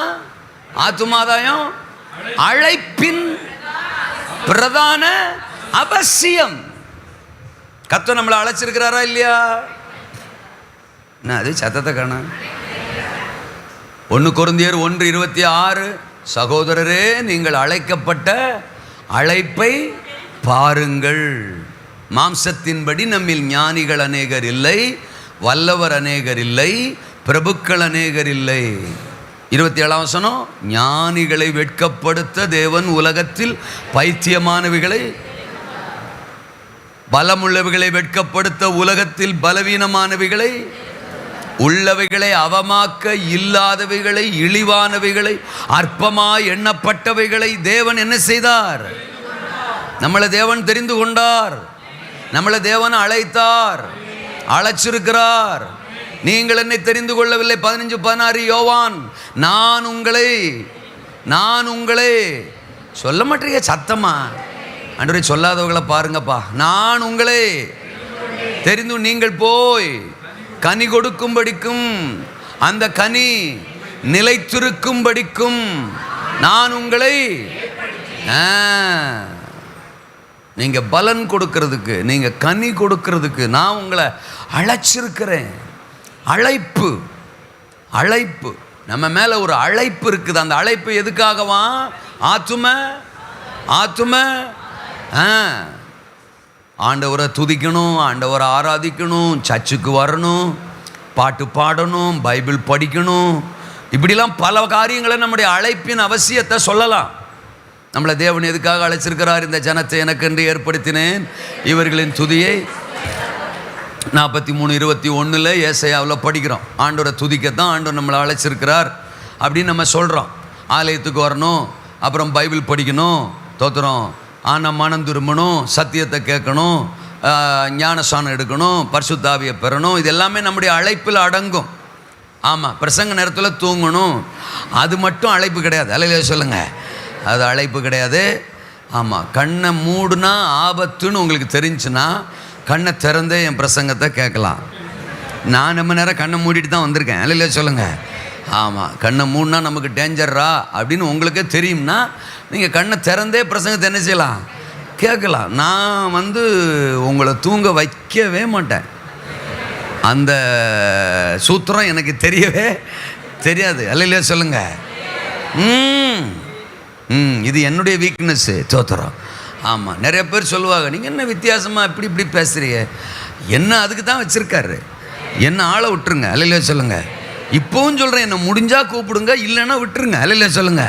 ஆத்துமாதாயம் அழைப்பின் பிரதான அவசியம். கர்த்தர் நம்மளை அழைச்சிருக்கிறாரா இல்லையா? என்ன அது சத்தத்தை காண? 1 கொரிந்தியர் 1:26, சகோதரரே நீங்கள் அழைக்கப்பட்ட அழைப்பை பாருங்கள். மாம்சத்தின்படி நம்மில் ஞானிகள் அநேகர் இல்லை, வல்லவர் அநேகர் இல்லை, பிரபுக்கள் அநேகர் இல்லை. 27ஆம் வசனம், ஞானிகளை வெட்கப்படுத்த தேவன் உலகத்தில் பைத்தியமானவைகளை, பலமுள்ளவைகளை வெட்கப்படுத்த உலகத்தில் பலவீனமானவைகளை, உள்ளவைகளை அவமாக்க இல்லாதவைகளை, இழிவானவைகளை, அற்பமாய் எண்ணப்பட்டவைகளை தேவன் என்ன செய்தார்? நம்மளை தேவன் தெரிந்து கொண்டார். நம்மளை தேவன் அழைத்தார், அழைச்சிருக்கிறார். நீங்கள் என்னை தெரிந்து கொள்ளவில்லை. 15:16 யோவான், நான் உங்களை சொல்ல மாட்டீங்க சத்தமா? ஆண்டவரே சொல்லாதவங்களை பாருங்கப்பா. நான் உங்களை தெரிந்து நீங்கள் போய் கனி கொடுக்கும்படிக்கும் அந்த கனி நிலைத்திருக்கும்படிக்கும் நான் உங்களை, நீங்க பலன் கொடுக்கிறதுக்கு, நீங்க கனி கொடுக்கிறதுக்கு நான் உங்களை அழைச்சிருக்கிறேன். அழைப்பு, அழைப்பு. நம்ம மேல ஒரு அழைப்பு இருக்குது. அந்த அழைப்பு எதுக்காகவா? ஆத்தும ஆண்டவரை துதிக்கணும், ஆண்டவரை ஆராதிக்கணும், சர்ச்சுக்கு வரணும், பாட்டு பாடணும், பைபிள் படிக்கணும். இப்படிலாம் பல காரியங்களை நம்முடைய அழைப்பின் அவசியத்தை சொல்லலாம். நம்மளை தேவன் எதுக்காக அழைச்சிருக்கிறார்? இந்த ஜனத்தை எனக்கென்று ஏற்படுத்தினேன், இவர்களின் துதியை 43:21 ஏசாயாவில் படிக்கிறோம். ஆண்டவரை துதிக்கத்தான் ஆண்டவர் நம்மளை அழைச்சிருக்கிறார் அப்படின்னு நம்ம சொல்கிறோம். ஆலயத்துக்கு வரணும், அப்புறம் பைபிள் படிக்கணும், தோத்திரம், ஆனால் மனம் திரும்பணும், சத்தியத்தை கேட்கணும், ஞானஸ்நானம் எடுக்கணும், பரிசுத்த ஆவியை பெறணும். இது எல்லாமே நம்முடைய அழைப்பில் அடங்கும். ஆமாம், பிரசங்க நேரத்தில் தூங்கணும், அது மட்டும் அழைப்பு கிடையாது. அல்லையா சொல்லுங்க, அது அழைப்பு கிடையாது. ஆமாம், கண்ணை மூடுனா ஆபத்துன்னு உங்களுக்கு தெரிஞ்சுன்னா கண்ணை திறந்தே என் பிரசங்கத்தை கேட்கலாம். நான் நம்ம நேரம் கண்ணை மூடிட்டு தான் வந்திருக்கேன். அல்லையா சொல்லுங்க. ஆமாம், கண்ணை மூடினா நமக்கு டேஞ்சரா அப்படின்னு உங்களுக்கே தெரியும்னா நீங்கள் கண்ணை திறந்தே பிரசங்கத்தை என்ன செய்யலாம்? கேட்கலாம். நான் உங்களை தூங்க வைக்கவே மாட்டேன். அந்த சூத்திரம் எனக்கு தெரியவே தெரியாது. அல்லையா சொல்லுங்க. இது என்னுடைய வீக்னஸ்ஸு, தோத்திரம். ஆமாம், நிறைய பேர் சொல்லுவாங்க, நீங்கள் என்ன வித்தியாசமாக இப்படி பேசுகிறீங்க? என்ன அதுக்கு தான் வச்சுருக்காரு, என்ன ஆளை விட்டுருங்க. அல்லையா சொல்லுங்க. இப்போவும் சொல்கிறேன், என்ன முடிஞ்சால் கூப்பிடுங்க, இல்லைன்னா விட்டுருங்க. அல்லையா சொல்லுங்க.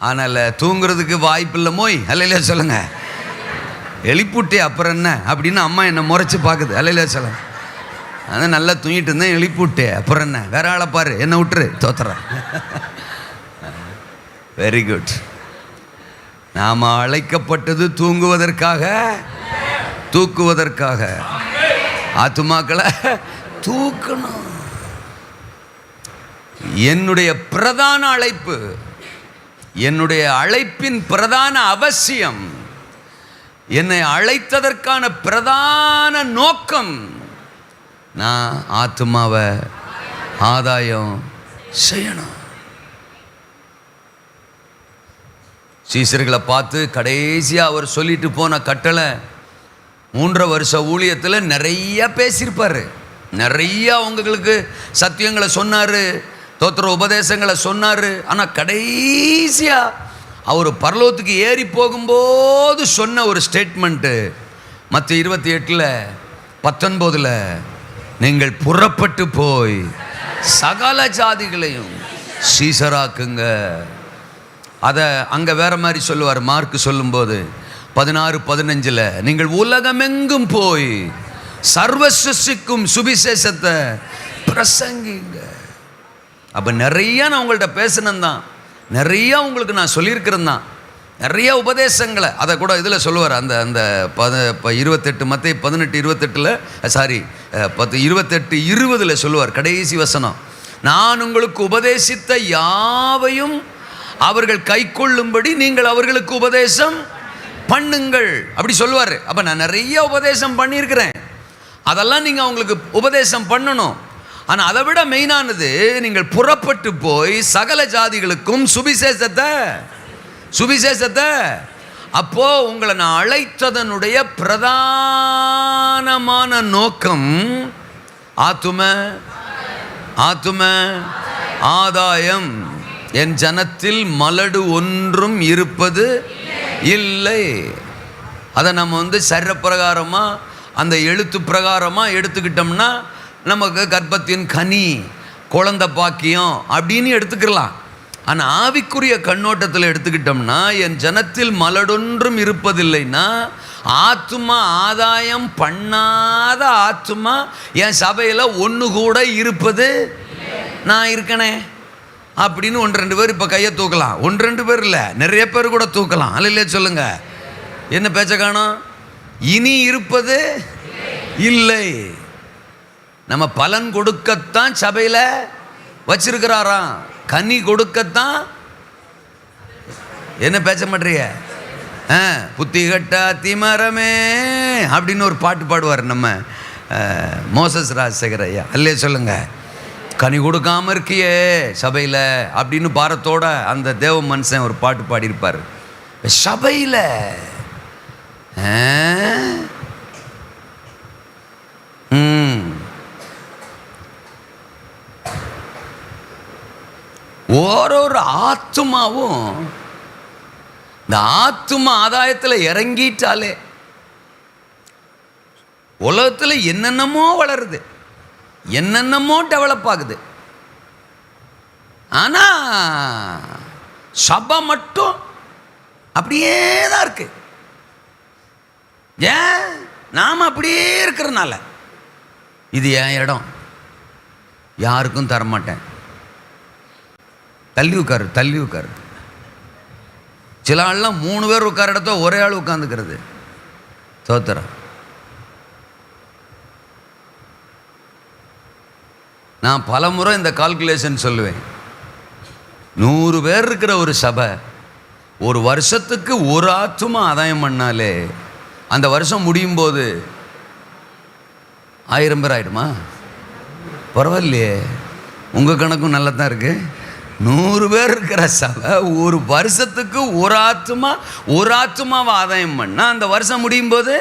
ஆனால் தூங்குறதுக்கு வாய்ப்பு இல்லை மோய். அல்லையா சொல்லுங்க. எழுப்பிவிட்டே அப்புறம் என்ன அப்படின்னு அம்மா என்னை முறைச்சி பார்க்குது. அல்லையா சொல்லுங்க. அதான் நல்லா தூங்கிட்டு இருந்தேன், எழுப்பி விட்டு. அப்புறம் என்ன, வேற ஆளை பாரு, என்ன விட்டுரு, தோத்துறேன். Very good. நாம் அழைக்கப்பட்டது தூங்குவதற்காக, தூக்குவதற்காக. ஆத்துமாக்களை தூக்கணும். என்னுடைய பிரதான அழைப்பு, என்னுடைய அழைப்பின் பிரதான அவசியம், என்னை அழைத்ததற்கான பிரதான நோக்கம், நான் ஆத்துமாவை ஆதாயம் செய்யணும். சீசர்களை பார்த்து கடைசியாக அவர் சொல்லிட்டு போன கட்டளை, 3 வருஷ ஊழியத்தில் நிறைய பேசியிருப்பார், நிறைய அவங்களுக்கு சத்தியங்களை சொன்னார், தோத்திர உபதேசங்களை சொன்னார். ஆனால் கடைசியாக அவர் பரலோகத்துக்கு ஏறி போகும்போது சொன்ன ஒரு ஸ்டேட்மெண்ட்டு மத்திய 28:19, நீங்கள் புறப்பட்டு போய் சகல ஜாதிகளையும் சீசராக்குங்க. அதை அங்கே வேற மாதிரி சொல்லுவார். மார்க் சொல்லும்போது 16:15, நீங்கள் உலகமெங்கும் போய் சர்வ சிருஷ்டிக்கும் சுவிசேஷத்தை பிரசங்கிங்க. அப்போ நிறைய நான் உங்கள்கிட்ட பேசினேன் தான், நிறையா உங்களுக்கு நான் சொல்லியிருக்கிறேன் தான், நிறைய உபதேசங்களை. அதை கூட இதில் சொல்லுவார், அந்த அந்த 28 மத்திய 18:28 சாரி 28:20 சொல்லுவார், கடைசி வசனம், நான் உங்களுக்கு உபதேசித்த யாவையும் அவர்கள் கை கொள்ளும்படி நீங்கள் அவர்களுக்கு உபதேசம் பண்ணுங்கள், அப்படி சொல்லுவார். அப்போ நான் நிறைய உபதேசம் பண்ணியிருக்கிறேன், அதெல்லாம் நீங்கள் அவங்களுக்கு உபதேசம் பண்ணணும். ஆனால் அதை விட மெயினானது, நீங்கள் புறப்பட்டு போய் சகல ஜாதிகளுக்கும் சுவிசேஷத்தை. அப்போ உங்களை நான் அழைத்ததனுடைய பிரதானமான நோக்கம் ஆத்தும ஆதாயம். என் ஜனத்தில் மலடு ஒன்றும் இருப்பது இல்லை. அதை நம்ம சரீரப்பிரகாரமாக, அந்த எழுத்து பிரகாரமாக எடுத்துக்கிட்டோம்னா நமக்கு கர்ப்பத்தின் கனி, குழந்தை பாக்கியம் அப்படின்னு எடுத்துக்கலாம். ஆனால் ஆவிக்குரிய கண்ணோட்டத்தில் எடுத்துக்கிட்டோம்னா, என் ஜனத்தில் மலடொன்றும் இருப்பதில்லைன்னா, ஆத்துமா ஆதாயம் பண்ணாத ஆத்துமா என் சபையில் ஒன்று கூட இருப்பது, நான் இருக்கனே அப்படின்னு 1-2 பேர் இப்போ கையை தூக்கலாம். 1-2 பேர் இல்லை, நிறைய பேர் கூட தூக்கலாம். அல்ல சொல்லுங்க, என்ன பேச்ச காணோம்? இனி இருப்பது இல்லை. நம்ம பலன் கொடுக்கத்தான் சபையில் வச்சிருக்கிறாராம், கனி கொடுக்கத்தான். என்ன பேச மாட்டீங்க? புத்தி கட்டா திமரமே அப்படின்னு ஒரு பாட்டு பாடுவார் நம்ம மோசஸ் ராஜசேகர் ஐயா. அல்லே சொல்லுங்க, கனி கொடுக்காம இருக்கியே சபையில் அப்படின்னு பாரத்தோட அந்த தேவ மனுஷன் ஒரு பாட்டு பாடியிருப்பார். சபையில் ஒரு ஆத்துமாவும் இந்த ஆத்துமா ஆதாயத்தில் இறங்கிட்டாலே உலகத்தில் என்னென்னமோ வளருது, என்னென்னமோ டெவலப் ஆகுது. ஆனால் சபை மட்டும் அப்படியே தான் இருக்கு. ஏன்? நாம் அப்படியே இருக்கிறதுனால, இது என் இடம், யாருக்கும் தரமாட்டேன், தள்ளி உட்காரு. சில ஆள்லாம் 3 பேர் உட்கார இடத்த ஒரே ஆள் உட்காந்துக்கிறது. தோத்திரம். நான் பல முறை இந்த கால்குலேஷன் சொல்லுவேன். 100 பேர் இருக்கிற ஒரு சபை ஒரு வருஷத்துக்கு ஒரு ஆத்துமா ஆதாயம் பண்ணாலே அந்த வருஷம் முடியும் போது 1000 பேர் ஆகிடுமா? பரவாயில்லையே, உங்கள் கணக்கும் நல்லா தான் இருக்குது. 100 பேர் இருக்கிற சபை ஒரு வருஷத்துக்கு ஒரு ஆத்துமாவை ஆதாயம் பண்ணால் அந்த வருஷம் முடியும் போது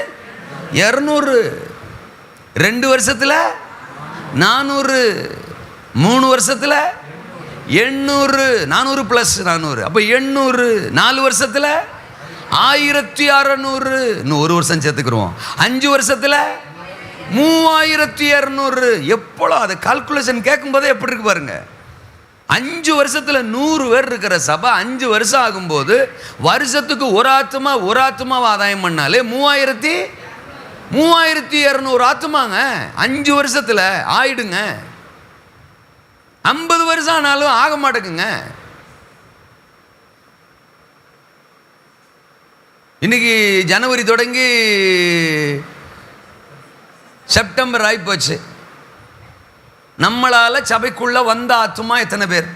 200, 2 வருஷத்தில் 400, 3 வருஷத்தில் 800, 400 + 400, அப்போ 800, 4 வருஷத்தில் 1600, இன்னும் 1 வருஷம் சேர்த்துக்கிறோம், 5 வருஷத்தில் 3200. எப்போளோ அதை கால்குலேஷன் கேட்கும்போதே எப்படி இருக்கு பாருங்க. 5 வருஷத்தில் 100 பேர் இருக்கிற சபை 5 வருஷம் ஆகும்போது வருஷத்துக்கு ஒரு ஆத்துமாவை ஆதாயம் பண்ணாலே 3000. 3200 ஆத்துமாங்க 5 வருஷத்துல ஆயிடுங்க. 50 வருஷம் ஆனாலும் ஆக மாட்டேங்குங்க. இன்னைக்கு ஜனவரி தொடங்கி செப்டம்பர் ஆயிப்போச்சு. நம்மளால சபைக்குள்ள வந்த ஆத்துமா எத்தனை பேர்?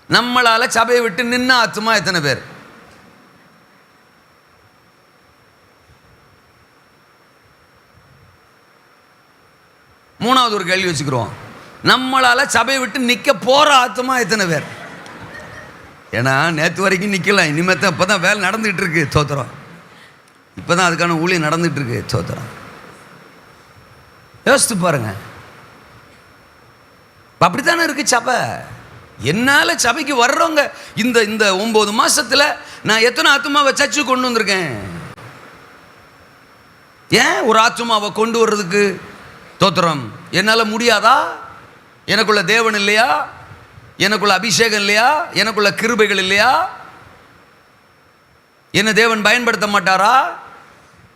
நம்மளால சபையை விட்டு நின்ன ஆத்துமா எத்தனை பேர்? மூணாவது ஒரு கேள்வி வச்சுக்கிறோம். நம்மளால சபையை விட்டு நிக்க போற ஆத்துமா எத்தனை பேர்? ஏன்னா நேற்று வரைக்கும் நிக்கலாம், இனிமேல் இப்பதான் வேலை நடந்துட்டு இருக்கு. தோத்திரம். இப்பதான் அதுக்கான ஊழியம் நடந்துட்டு இருக்கு. தோத்திரம். யோசித்து பாருங்க. அப்படித்தானே இருக்கு சபை. என்னால சபைக்கு வர்றவங்க இந்த 9 மாசத்துல நான் எத்தனை ஆத்துமாவை சர்ச்சு கொண்டு வந்திருக்கேன்? ஏன் ஒரு ஆத்துமாவை கொண்டு வர்றதுக்கு தோத்திரம் என்னால முடியாதா? எனக்குள்ள தேவன் இல்லையா? எனக்குள்ள அபிஷேகம் இல்லையா? எனக்குள்ள கிருபைகள் இல்லையா? என்ன தேவன் பயன்படுத்த மாட்டாரா?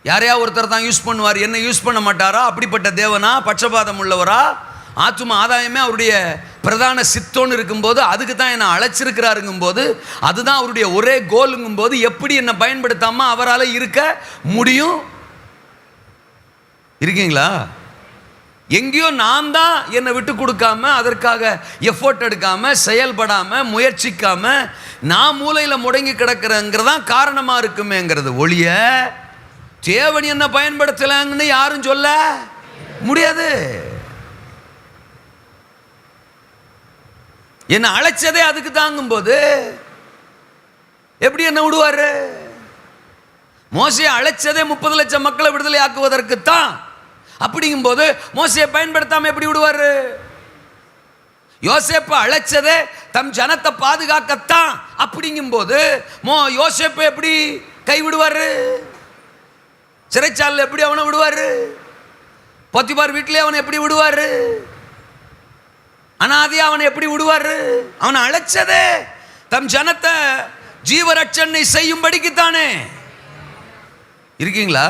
யாரையா ஒருத்தர் தான் யூஸ் பண்ணுவார், என்ன யூஸ் பண்ண மாட்டாரா? அப்படிப்பட்ட தேவனா? பட்சபாதம் உள்ளவரா? ஆத்தும ஆதாயமே அவருடைய பிரதான சித்தோன்னு இருக்கும்போது, அதுக்கு தான் என்னை அழைச்சிருக்கிறாருங்கும் போது, அதுதான் அவருடைய ஒரே கோலுங்கும் போது, எப்படி என்னை பயன்படுத்தாம அவரால் இருக்க முடியும்? இருக்கீங்களா? எங்கேயோ நான் தான் என்னை விட்டு கொடுக்காம, அதற்காக எஃபோர்ட் எடுக்காம, செயல்படாம, முயற்சிக்காம நான் மூலையில் முடங்கி கிடக்கிறேங்கிறதான் காரணமா இருக்குமேங்கிறது ஒழிய தேவன் என்ன பயன்படுத்தலாங்கன்னு யாரும் சொல்ல முடியாது. என்ன அழைச்சதே அதுக்கு தாங்கும் போது எப்படி என்ன விடுவாரு? மோசையை அழைச்சதே 30 லட்சம் மக்களை விடுதலை ஆக்குவதற்கு தான். அப்படிங்கும் போது மோசையை பயன்படுத்தாம எப்படி விடுவாரு? யோசேப்பு அழைச்சதே தம் ஜனத்தை பாதுகாக்கத்தான். அப்படிங்கும் போது யோசேப்பு எப்படி கை விடுவாரு? சிறைச்சாலையில் எப்படி அவனை விடுவாரு? பொத்திபார் வீட்டிலே அவனை எப்படி விடுவாரு? அனாதையா அவனை எப்படி விடுவாரு? அவனை அழைச்சதே தம் ஜனத்தை ஜீவரட்சணை செய்யும்படிக்குத்தானே. இருக்கீங்களா?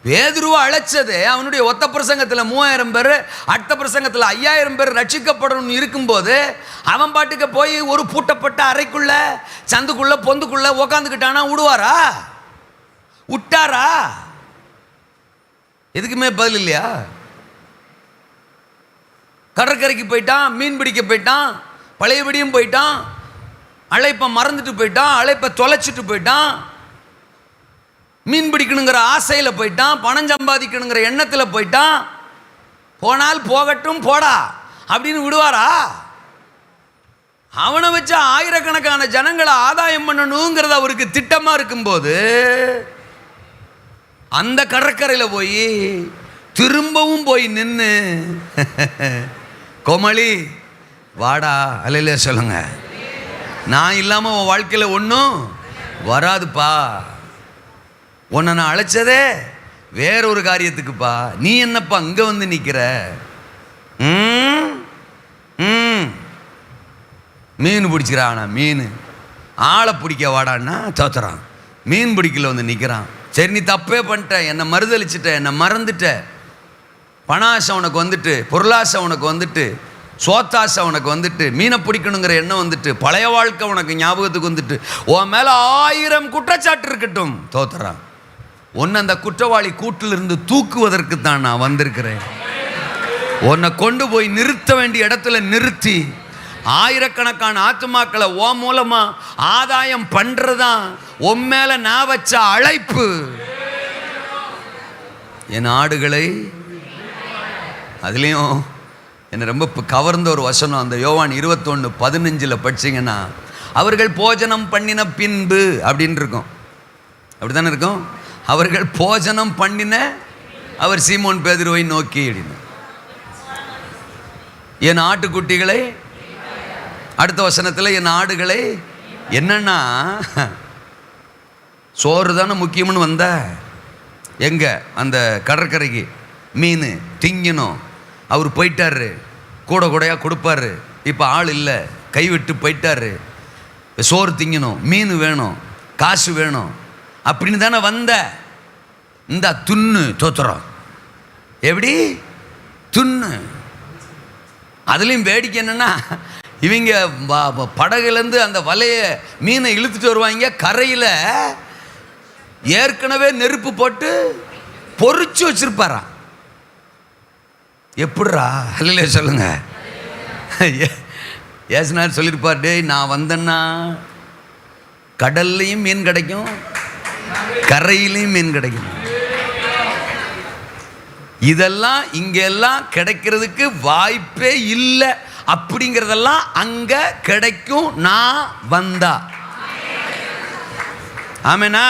பேதுருவை அழைச்சதே அவனுடைய ஒத்த பிரசங்கத்தில் 3000 பேர், அடுத்த பிரசங்கத்தில் 5000 பேர் ரட்சிக்கப்படணும் இருக்கும்போது, அவன் பாட்டுக்கு போய் ஒரு பூட்டப்பட்ட அறைக்குள்ள, சந்துக்குள்ள, பொந்துக்குள்ள உக்காந்துக்கிட்டானா விடுவாரா? விட்டாரா? எதுக்குமே பதில் இல்லையா? கடற்கரைக்கு போயிட்டான், மீன் பிடிக்க போயிட்டான், பழையபடியும் போயிட்டான், அழைப்பை மறந்துட்டு போயிட்டான், அழைப்பை தொலைச்சிட்டு போயிட்டான், மீன் பிடிக்கணுங்கிற ஆசையில் போயிட்டான், பணம் சம்பாதிக்கணுங்கிற எண்ணத்தில் போயிட்டான். போனால் போகட்டும் போடா அப்படின்னு விடுவாரா? அவனை வச்சு ஆயிரக்கணக்கான ஜனங்களை ஆதாயம் பண்ணணுங்கிறது அவருக்கு திட்டமாக இருக்கும்போது, அந்த கடற்கரையில் போய் திரும்பவும் போய் நின்று கோமளி வாடா அல்லையில சொல்லுங்க, நான் இல்லாமல் உன் வாழ்க்கையில் ஒன்றும் வராதுப்பா, உன்னை நான் அழைச்சதே வேறொரு காரியத்துக்குப்பா, நீ என்னப்பா இங்கே வந்து நிற்கிற? மீன் பிடிச்சிக்கிறானா? மீன் ஆளை பிடிக்க வாடான்னா தோத்துறான். மீன் பிடிக்கல வந்து நிற்கிறான். சரி, நீ தப்பே பண்ணிட்ட, என்னை மறுதளிச்சிட்ட, என்னை மறந்துட்ட, பணாசை உனக்கு வந்துட்டு, பொருளாசை உனக்கு வந்துட்டு, சோத்தாசை உனக்கு வந்துட்டு, மீனை பிடிக்கணுங்கிற எண்ணம் வந்துட்டு, பழைய வாழ்க்கை உனக்கு ஞாபகத்துக்கு வந்துட்டு, உன் மேலே 1000 குற்றச்சாட்டு இருக்கட்டும், தோத்துறான். உன்னை அந்த குற்றவாளி கூட்டிலிருந்து தூக்குவதற்கு தான் நான் வந்திருக்கிறேன். உன்னை கொண்டு போய் நிறுத்த வேண்டிய இடத்துல நிறுத்தி ஆயிரக்கணக்கான ஆத்துமாக்களை ஓ மூலமா ஆதாயம் பண்றதுதான் உன் மேல நான் வச்ச அழைப்பு. என் ஆடுகளை, அதுலேயும் என்னை ரொம்ப கவர்ந்த ஒரு வசனம், அந்த யோவான் 21:15 படிச்சிங்கன்னா, அவர்கள் போஜனம் பண்ணின பின்பு அப்படின்னு இருக்கும். அப்படி தானே இருக்கும். அவர்கள் போஜனம் பண்ணின, அவர் சீமோன் பேதுருவை நோக்கி அப்படின்னு, என் ஆட்டுக்குட்டிகளை, அடுத்த வசனத்தில் என் ஆடுகளை, என்னன்னா சோறு தானே முக்கியம்னு வந்த, எங்க அந்த கடற்கரைக்கு மீன் திங்கணும், அவர் போயிட்டாரு, கூட கூடையா கொடுப்பாரு, இப்போ ஆள் இல்லை, கைவிட்டு போயிட்டாரு, சோறு திங்கணும், மீன் வேணும், காசு வேணும் அப்படின்னு தானே வந்த. இந்த துண்ணு தோத்துறோம். எப்படி துண்ணு? அதுலேயும் வேடிக்கை என்னன்னா, இவங்க படகுலேருந்து அந்த வலைய மீனை இழுத்துட்டு வருவாங்க. கரையில் ஏற்கனவே நெருப்பு போட்டு பொறிச்சு வச்சிருப்பாராம். எப்படிரா? அல்ல சொல்லுங்க. ஏசுனார் சொல்லியிருப்பார், டேய் நான் வந்தேன்னா கடல்லையும் மீன் கிடைக்கும், கரையிலையும் மீன் கிடைக்கும். இதெல்லாம் இங்கெல்லாம் கிடைக்கிறதுக்கு வாய்ப்பே இல்லை. அப்படிங்கிறதெல்லாம் அங்க கிடைக்கும் நான் வந்தா. ஆமேனா?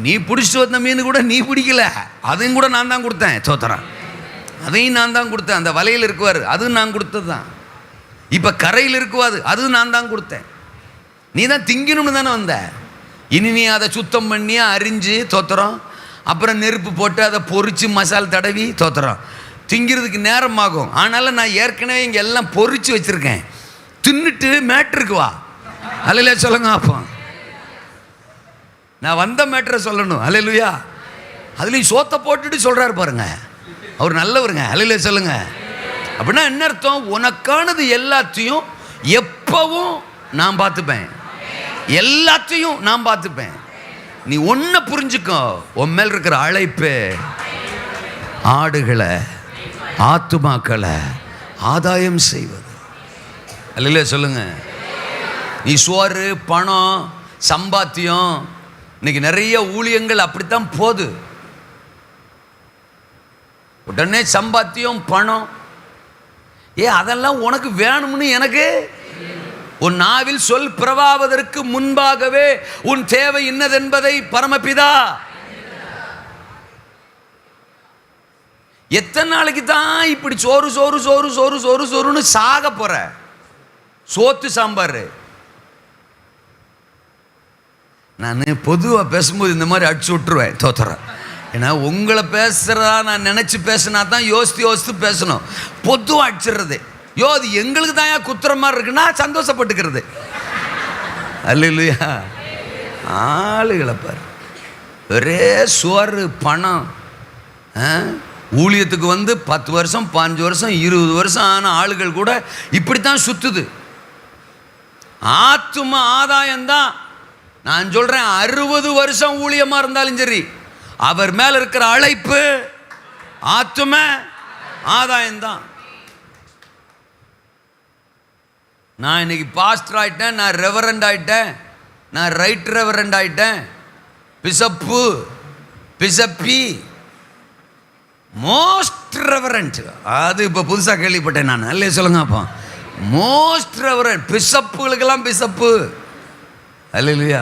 நீ பிடிச்சிட்டு வந்த மீன் கூட நீ பிடிக்கல, அதையும் கூட நான் தான் கொடுத்தேன். சோத்திரம், அதையும் நான் தான் கொடுத்தேன். அந்த வலையில் இருக்குவார், அதுவும் நான் கொடுத்தது தான். இப்போ கரையில் இருக்குவாது, அதுவும் நான் தான் கொடுத்தேன். நீ தான் திங்கணும்னு தானே வந்த. இனி நீ அதை சுத்தம் பண்ணி அரிஞ்சு தோத்துறோம், அப்புறம் நெருப்பு போட்டு அதை பொறிச்சு மசால் தடவி தோத்துறோம். திங்கிறதுக்கு நேரம் ஆகும். ஆனாலும் நான் ஏற்கனவே இங்கே எல்லாம் பொறிச்சு வச்சுருக்கேன். தின்னுட்டு மேட்ருக்கு வா. அல்லையா சொல்லுங்க. அப்போ நான் வந்த மேட்டரை சொல்லணும். அல்லேலூயா. அதுலேயும் சோத்தை போட்டுட்டு சொல்கிறாரு பாருங்க, அவர் நல்லவருங்க. அல்லையா சொல்லுங்க. அப்படின்னா என்ன அர்த்தம்? உனக்கானது எல்லாத்தையும் எப்பவும் நான் பார்த்துப்பேன், எல்லாத்தையும் நான் பார்த்துப்பேன். நீ ஒன்றை புரிஞ்சுக்கோ, உன் மேல் இருக்கிற அழைப்பு ஆடுகளை ஆத்துமாக்களை ஆதாயம் செய்வது. அல்லையா சொல்லுங்க. நீ சோறு பணம் சம்பாத்தியம், இன்னைக்கு நிறைய ஊழியங்கள் அப்படித்தான் போகுது. உடனே சம்பாத்தியம் பணம், அதெல்லாம் உனக்கு வேணும்னு எனக்கு. உன் நாவில் சொல் பிறவாவதற்கு முன்பாகவே உன் தேவை இன்னதென்பதை பரமபிதா. எத்தனை நாளைக்கு தான் இப்படி சோறு சோறு சோறு சோறு சோறு சோறுன்னு சாக போற? சோத்து சாம்பார். நான் பொதுவாக பேசும்போது இந்த மாதிரி அடிச்சு விட்டுருவேன், தோத்துறேன். ஏன்னா உங்களை பேசுகிறதா நான் நினச்சி பேசினா தான் யோசித்து யோசித்து பேசணும். பொதுவாக அடிச்சிடுறது, அது எங்களுக்கு தான் குத்துற மாதிரி இருக்குன்னா சந்தோஷப்பட்டுக்கிறது. அல்லேலூயா. ஆளுகளை பாரு, ஒரே சோறு பணம். ஊழியத்துக்கு வந்து 10 வருஷம் 15 வருஷம் 20 வருஷம் ஆன ஆளுகள் கூட இப்படித்தான் சுத்துது. ஆத்தும ஆதாயம்தான். நான் சொல்றேன், 60 வருஷம் ஊழியமா இருந்தாலும் சரி, அவர் மேல இருக்கிற அழைப்பு ஆத்தும ஆதாயம்தான். நான் இன்னைக்கு பாஸ்டர் ஆயிட்டேன், நான் ரெவரண்ட் ஆயிட்டேன், நான் ரைட் ரெவரண்ட் ஆயிட்டேன், பிசப்பு பிசப்பி மோஸ்ட் ரெவரண்ட், அது இப்போ புதுசாக கேள்விப்பட்டேன் நான். அல்லே சொல்லுங்க. அப்போ மோஸ்ட் ரெவரண்ட் பிசப்புகளுக்கெல்லாம் பிசப்பு. அல்லேலூயா.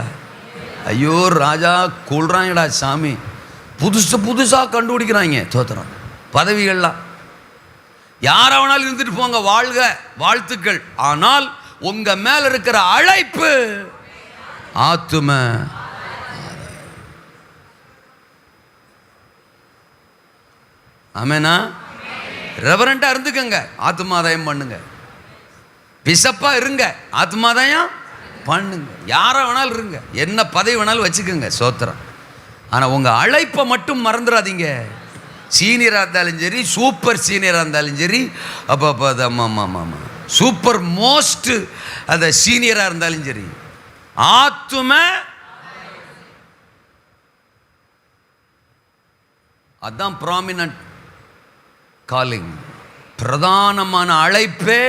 ஐயோ ராஜா கொள்றாங்கடா சாமி, புதுசாக கண்டுபிடிக்கிறாங்க தோத்திரம் பதவிகள்லாம். யாராவனாலும் இருந்துட்டு போங்க, வாழ்க, வாழ்த்துக்கள். ஆனால் உங்க மேல இருக்கிற அழைப்பு ஆத்தும. ஆமேனா? ரெவரண்டா இருந்துக்கங்க, ஆத்மாதாயம் பண்ணுங்க. பிசப்பா இருங்க, ஆத்மாதாயம் பண்ணுங்க. யாரை வேணாலும் இருங்க, என்ன பதவி வேணாலும் வச்சுக்கோங்க, சோத்திரம். ஆனால் உங்கள் அழைப்பை மட்டும் மறந்துடாதீங்க. சீனியராக இருந்தாலும் சரி, சூப்பர் சீனியராக இருந்தாலும் சரி, அப்போ சூப்பர் மோஸ்ட் அந்த சீனியராக இருந்தாலும் சரி, ஆத்தும அதான் ப்ராமினன்ட் காலிங், பிரதானமான அழைப்பே.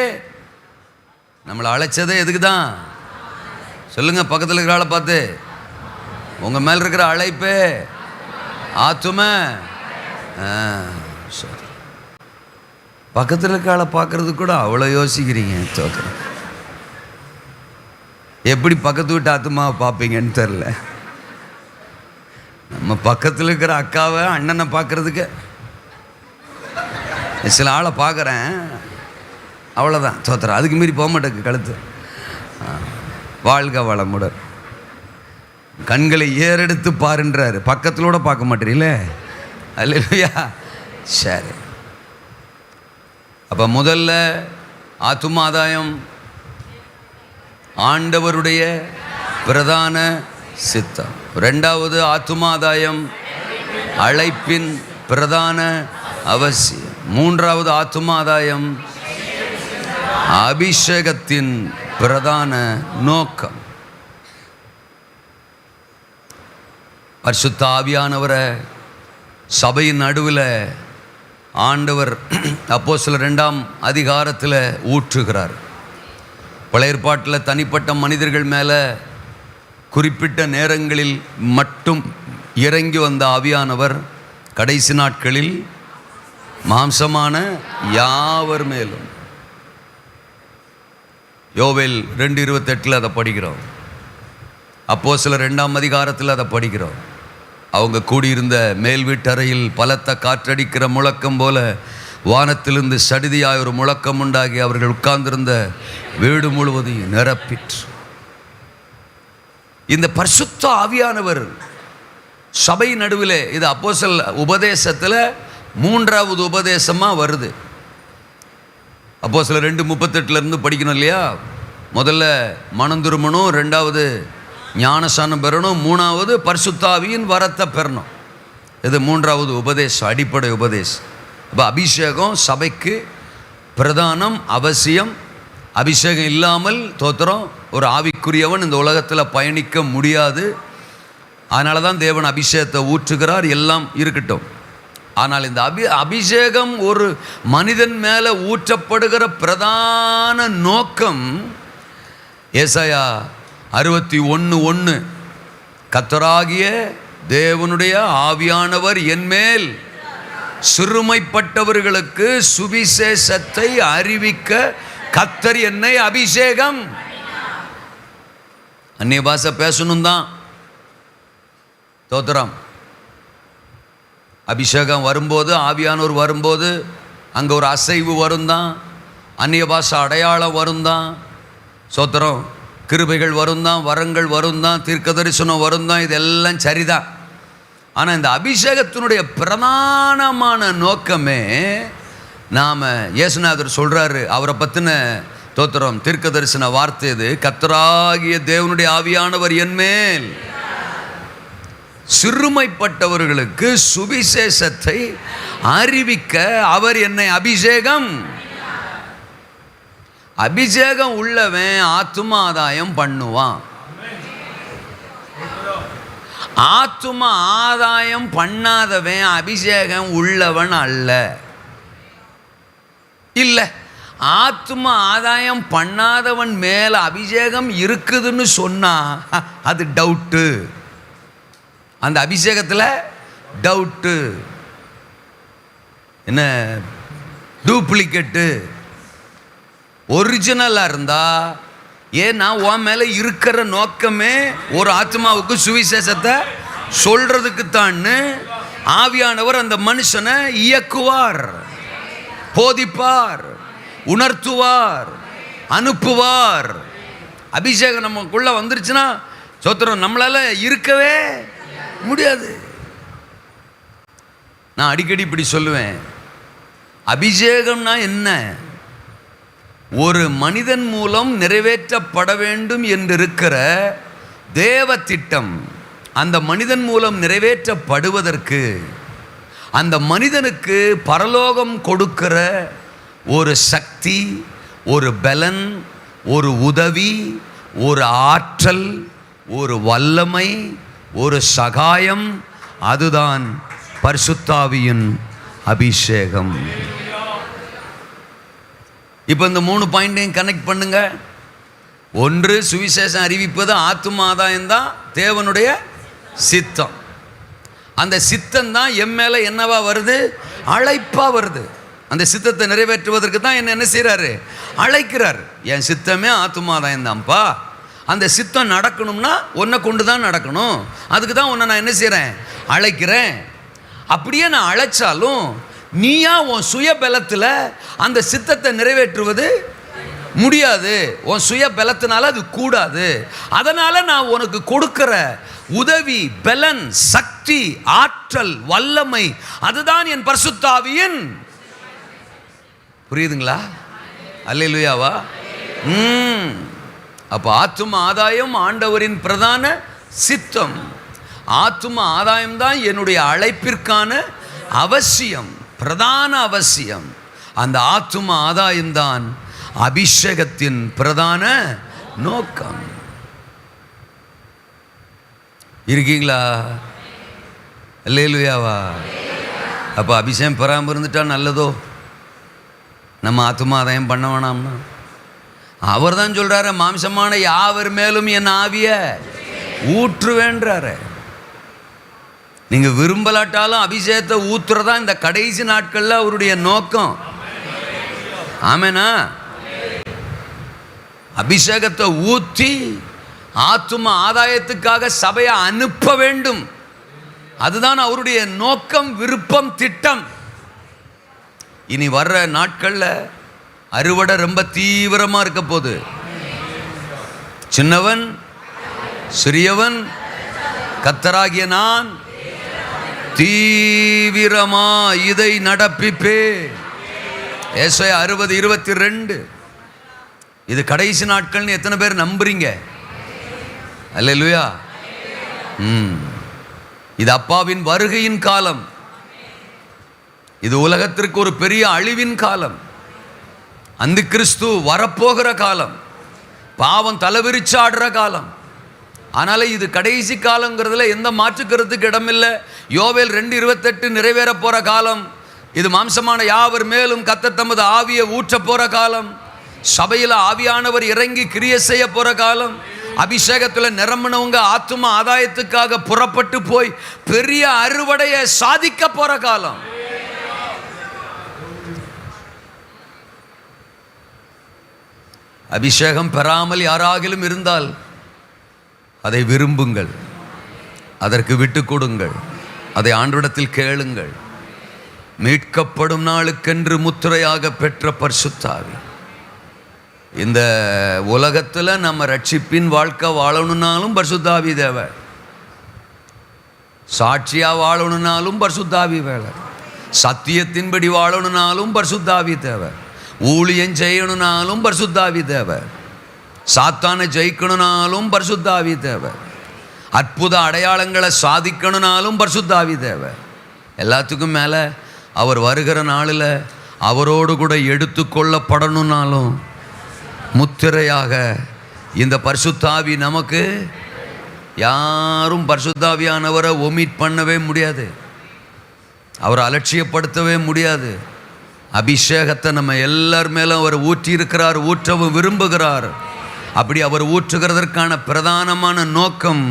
நம்மளை அழைச்சதே எதுக்கு தான்? சொல்லுங்க பக்கத்தில் இருக்கிற ஆளை பார்த்து, உங்க மேல இருக்கிற அழைப்பே ஆத்தும. பக்கத்தில் இருக்க ஆளை பார்க்கறது கூட அவ்வளோ யோசிக்கிறீங்க. எப்படி பக்கத்து வீட்டு ஆத்துமாவை பார்ப்பீங்கன்னு தெரில. நம்ம பக்கத்தில் இருக்கிற அக்காவை அண்ணனை பார்க்கறதுக்கு சில ஆளை பார்க்குறேன், அவ்வளோதான் தோத்துறேன். அதுக்கு மீறி போக மாட்டேங்க கழுத்து. வாழ்க வளமுடன். கண்களை ஏறெடுத்து பாருன்றாரு, பக்கத்திலோட பார்க்க மாட்டீங்களே. அல்லேலூயா. சரி, அப்போ முதல்ல ஆத்துமாதாயம் ஆண்டவருடைய பிரதான சித்தம். ரெண்டாவது ஆத்துமாதாயம் அழைப்பின் பிரதான அவசியம். மூன்றாவது ஆத்துமாதாயம் அபிஷேகத்தின் பிரதான நோக்கம். பரிசுத்த ஆவியானவரை சபையின் நடுவில் ஆண்டவர் அப்போஸ்தலர் 2ஆம் அதிகாரத்தில் ஊற்றுகிறார். பழைய ஏற்பாட்டில் தனிப்பட்ட மனிதர்கள் மேலே குறிப்பிட்ட நேரங்களில் மட்டும் இறங்கி வந்த ஆவியானவர் கடைசி நாட்களில் மாம்சமான யாவர் மேலும். யோவேல் 2:28 அதை படிக்கிறோம். அப்போஸ்தலர் 2ஆம் அதிகாரத்தில் அதை படிக்கிறோம். அவங்க கூடியிருந்த மேல் வீட்டறையில் பலத்த காற்றடிக்கிற முழக்கம் போல வானத்திலிருந்து சடிதியாய் ஒரு முழக்கம் உண்டாகி அவர்கள் உட்கார்ந்திருந்த வீடு முழுவதையும் நிரப்பிற்று. இந்த பரிசுத்த ஆவியானவர் சபை நடுவில், இது அப்போஸ்தலர் உபதேசத்தில் 3ஆவது உபதேசமாக வருது. அப்போஸ்தலர் 2:38 படிக்கணும் இல்லையா? முதல்ல மனம் திரும்பணும், 2ஆவது ஞானசானம் பெறணும், 3ஆவது பரிசுத்த ஆவியின் வரத்தை பெறணும். இது 3ஆவது உபதேசம், அடிப்படை உபதேசம். அப்போ அபிஷேகம் சபைக்கு பிரதானம், அவசியம். அபிஷேகம் இல்லாமல் தோத்திரம் ஒரு ஆவிக்குரியவன் இந்த உலகத்தில் பயணிக்க முடியாது. அதனால தான் தேவன் அபிஷேகத்தை ஊற்றுகிறார். எல்லாம் இருக்கட்டும், ஆனால் இந்த அபிஷேகம் ஒரு மனிதன் மேலே ஊற்றப்படுகிற பிரதான நோக்கம் ஏசாயா 61:1 கர்த்தராகிய தேவனுடைய ஆவியானவர் என்மேல் சிறுமைப்பட்டவர்களுக்கு சுவிசேஷத்தை அறிவிக்க கர்த்தர் என்னை அபிஷேகம். அந்நிய பாஷை பேசணும் தான் தோத்திரம். அபிஷேகம் வரும்போது, ஆவியானவர் வரும்போது அங்கே ஒரு அசைவு வரும் தான், அந்நிய பாஷை அடையாளம் வரும் தான், சோத்திரம் கிருபைகள் வரும் தான், வரங்கள் வரும் தான், தீர்க்க தரிசனம் வரும் தான். இதெல்லாம் சரிதான். ஆனால் இந்த அபிஷேகத்தினுடைய பிரதானமான நோக்கமே, நாம் இயேசுநாதர் சொல்கிறாரு, அவரை பற்றின தோத்திரம் தீர்க்க தரிசன வார்த்தை இது. கர்த்தராகிய தேவனுடைய ஆவியானவர் என்மேல் சிறுமைப்பட்டவர்களுக்கு சுவிசேஷத்தை அறிவிக்க அவர் என்னை அபிஷேகம். அபிஷேகம் உள்ளவன் ஆத்தும ஆதாயம் பண்ணுவான். ஆத்தும ஆதாயம் பண்ணாதவன் அபிஷேகம் உள்ளவன் அல்ல. இல்லை, ஆத்தும ஆதாயம் பண்ணாதவன் மேல அபிஷேகம் இருக்குதுன்னு சொன்னா அது டவுட்டு. அந்த அபிஷேகத்தில் டவுட்டு, என்ன டூப்ளிகேட்டு. ஒரிஜினலாக இருந்தா, ஏன்னா உன் மேலே இருக்கிற நோக்கமே ஒரு ஆத்மாவுக்கு சுவிசேஷத்தை சொல்றதுக்கு தான். ஆவியானவர் அந்த மனுஷனை இயக்குவார், போதிப்பார், உணர்த்துவார், அனுப்புவார். அபிஷேகம் நமக்குள்ள வந்துருச்சுன்னா சோத்திரம் நம்மளால இருக்கவே முடியாது. நான் அடிக்கடி இப்படி சொல்லுவேன், அபிஷேகம்னா என்ன? ஒரு மனிதன் மூலம் நிறைவேற்றப்பட வேண்டும் என்றிருக்கிற தேவ திட்டம். அந்த மனிதன் மூலம் நிறைவேற்றப்படுவதற்கு அந்த மனிதனுக்கு பரலோகம் கொடுக்கிற ஒரு சக்தி, ஒரு பலன், ஒரு உதவி, ஒரு ஆற்றல், ஒரு வல்லமை, ஒரு சகாயம், அதுதான் பரிசுத்த ஆவியின் அபிஷேகம். இப்போ இந்த 3 பாயிண்டையும் கனெக்ட் பண்ணுங்க. ஒன்று, சுவிசேஷம் அறிவிப்பது ஆத்தும ஆதாயம் தான் தேவனுடைய சித்தம். அந்த சித்தம் தான் என் மேலே என்னவா வருது? அழைப்பா வருது. அந்த சித்தத்தை நிறைவேற்றுவதற்கு தான் என்ன செய்கிறாரு? அழைக்கிறார். என் சித்தமே ஆத்தும ஆதாயம் தான்ப்பா. அந்த சித்தம் நடக்கணும்னா உன்னை கொண்டு தான் நடக்கணும். அதுக்கு தான் உன்னை நான் என்ன செய்கிறேன்? அழைக்கிறேன். அப்படியே நான் அழைச்சாலும் நீயா உன் சுய பலத்தில் அந்த சித்தத்தை நிறைவேற்றுவது முடியாது. உன் சுய பலத்தினால அது கூடாது. அதனால நான் உனக்கு கொடுக்கிற உதவி, பலன், சக்தி, ஆற்றல், வல்லமை, அதுதான் என் பரிசுத்த ஆவியின். புரியுதுங்களா? அல்லேலூயாவா? அப்போ ஆத்தும ஆதாயம் ஆண்டவரின் பிரதான சித்தம். ஆத்தும ஆதாயம் தான் என்னுடைய அழைப்பிற்கான அவசியம், பிரதான அவசியம். அந்த ஆத்தும ஆதாயம்தான் அபிஷேகத்தின் பிரதான நோக்கம். இருக்கீங்களா? அல்லேலூயாவா? அப்போ அபிஷேகம் பெறாமல் இருந்துட்டா நல்லதோ? நம்ம ஆத்தும ஆதாயம் பண்ண வேணாம்னா? அவர் தான் சொல்கிறாரு, மாம்சமான யாவர் மேலும் என் ஆவிய ஊற்றுவேன்றாரு. நீங்கள் விரும்பலாட்டாலும் அபிஷேகத்தை ஊற்றுறதா இந்த கடைசி நாட்களில் அவருடைய நோக்கம். ஆமேனா? அபிஷேகத்தை ஊற்றி ஆத்தும ஆதாயத்துக்காக சபையை அனுப்ப வேண்டும். அதுதான் அவருடைய நோக்கம், விருப்பம், திட்டம். இனி வர்ற நாட்களில் அறுவடை ரொம்ப தீவிரமாக இருக்க போகுது. சின்னவன் சிறியவன் கர்த்தராகிய நான் தீவிரமா இதை நடப்பிப்பே. ஏசாயா 60:22. இது கடைசி நாட்கள்னு எத்தனை பேர் நம்புறீங்க? அல்லேலூயா. இது அப்பாவின் வருகையின் காலம். இது உலகத்திற்கு ஒரு பெரிய அழிவின் காலம். அந்த கிறிஸ்து வரப்போகிற காலம். பாவம் தலைவிரிச்சாடுற காலம். அதனால இது கடைசி காலங்கிறதுல எந்த மாற்றுக்கிறதுக்கு இடமில்லை. யோவேல் 2:28 நிறைவேற போற காலம். இது மாம்சமான யாவர் மேலும் கர்த்தர் தமது ஆவியை ஊற்ற போற காலம். சபையில் ஆவியானவர் இறங்கி கிரியை செய்ய போற காலம். அபிஷேகத்தில் நிரம்பினவங்க ஆத்தும ஆதாயத்துக்காக புறப்பட்டு போய் பெரிய அறுவடையை சாதிக்க போற காலம். அபிஷேகம் பெறாமல் யாராகிலும் இருந்தால் அதை விரும்புங்கள், அதற்கு விட்டு கொடுங்கள், அதை ஆண்டவரிடத்தில் கேளுங்கள். மீட்கப்படும் நாளுக்கென்று முத்திரையாக பெற்ற பரிசுத்த ஆவி. இந்த உலகத்தில் நம்ம ரட்சிப்பின் வாழ்க்கை வாழணுன்னாலும் பரிசுத்த ஆவி தேவை. சாட்சியாக வாழணுன்னாலும் பரிசுத்த ஆவி வேலை. சத்தியத்தின்படி வாழணுன்னாலும் பரிசுத்த ஆவி தேவை. ஊழியம் செய்யணும்னாலும் பரிசுத்த ஆவி தேவை. சாத்தானை ஜெயிக்கணும்னாலும் பரிசுத்த ஆவி தேவை. அற்புத அடையாளங்களை சாதிக்கணும்னாலும் பரிசுத்த ஆவி தேவை. எல்லாத்துக்கும் மேலே அவர் வருகிற நாளில் அவரோடு கூட எடுத்து கொள்ளப்படணும்னாலும் முத்திரையாக இந்த பரிசுத்த ஆவி நமக்கு. யாரும் பரிசுத்த ஆவியானவரை ஒமிட் பண்ணவே முடியாது, அவரை அலட்சியப்படுத்தவே முடியாது. அபிஷேகத்தை நம்ம எல்லார் மேலும் அவர் ஊற்றி இருக்கிறார், ஊற்றவும் விரும்புகிறார். அப்படி அவர் ஊற்றுகிறதற்கான பிரதானமான நோக்கம்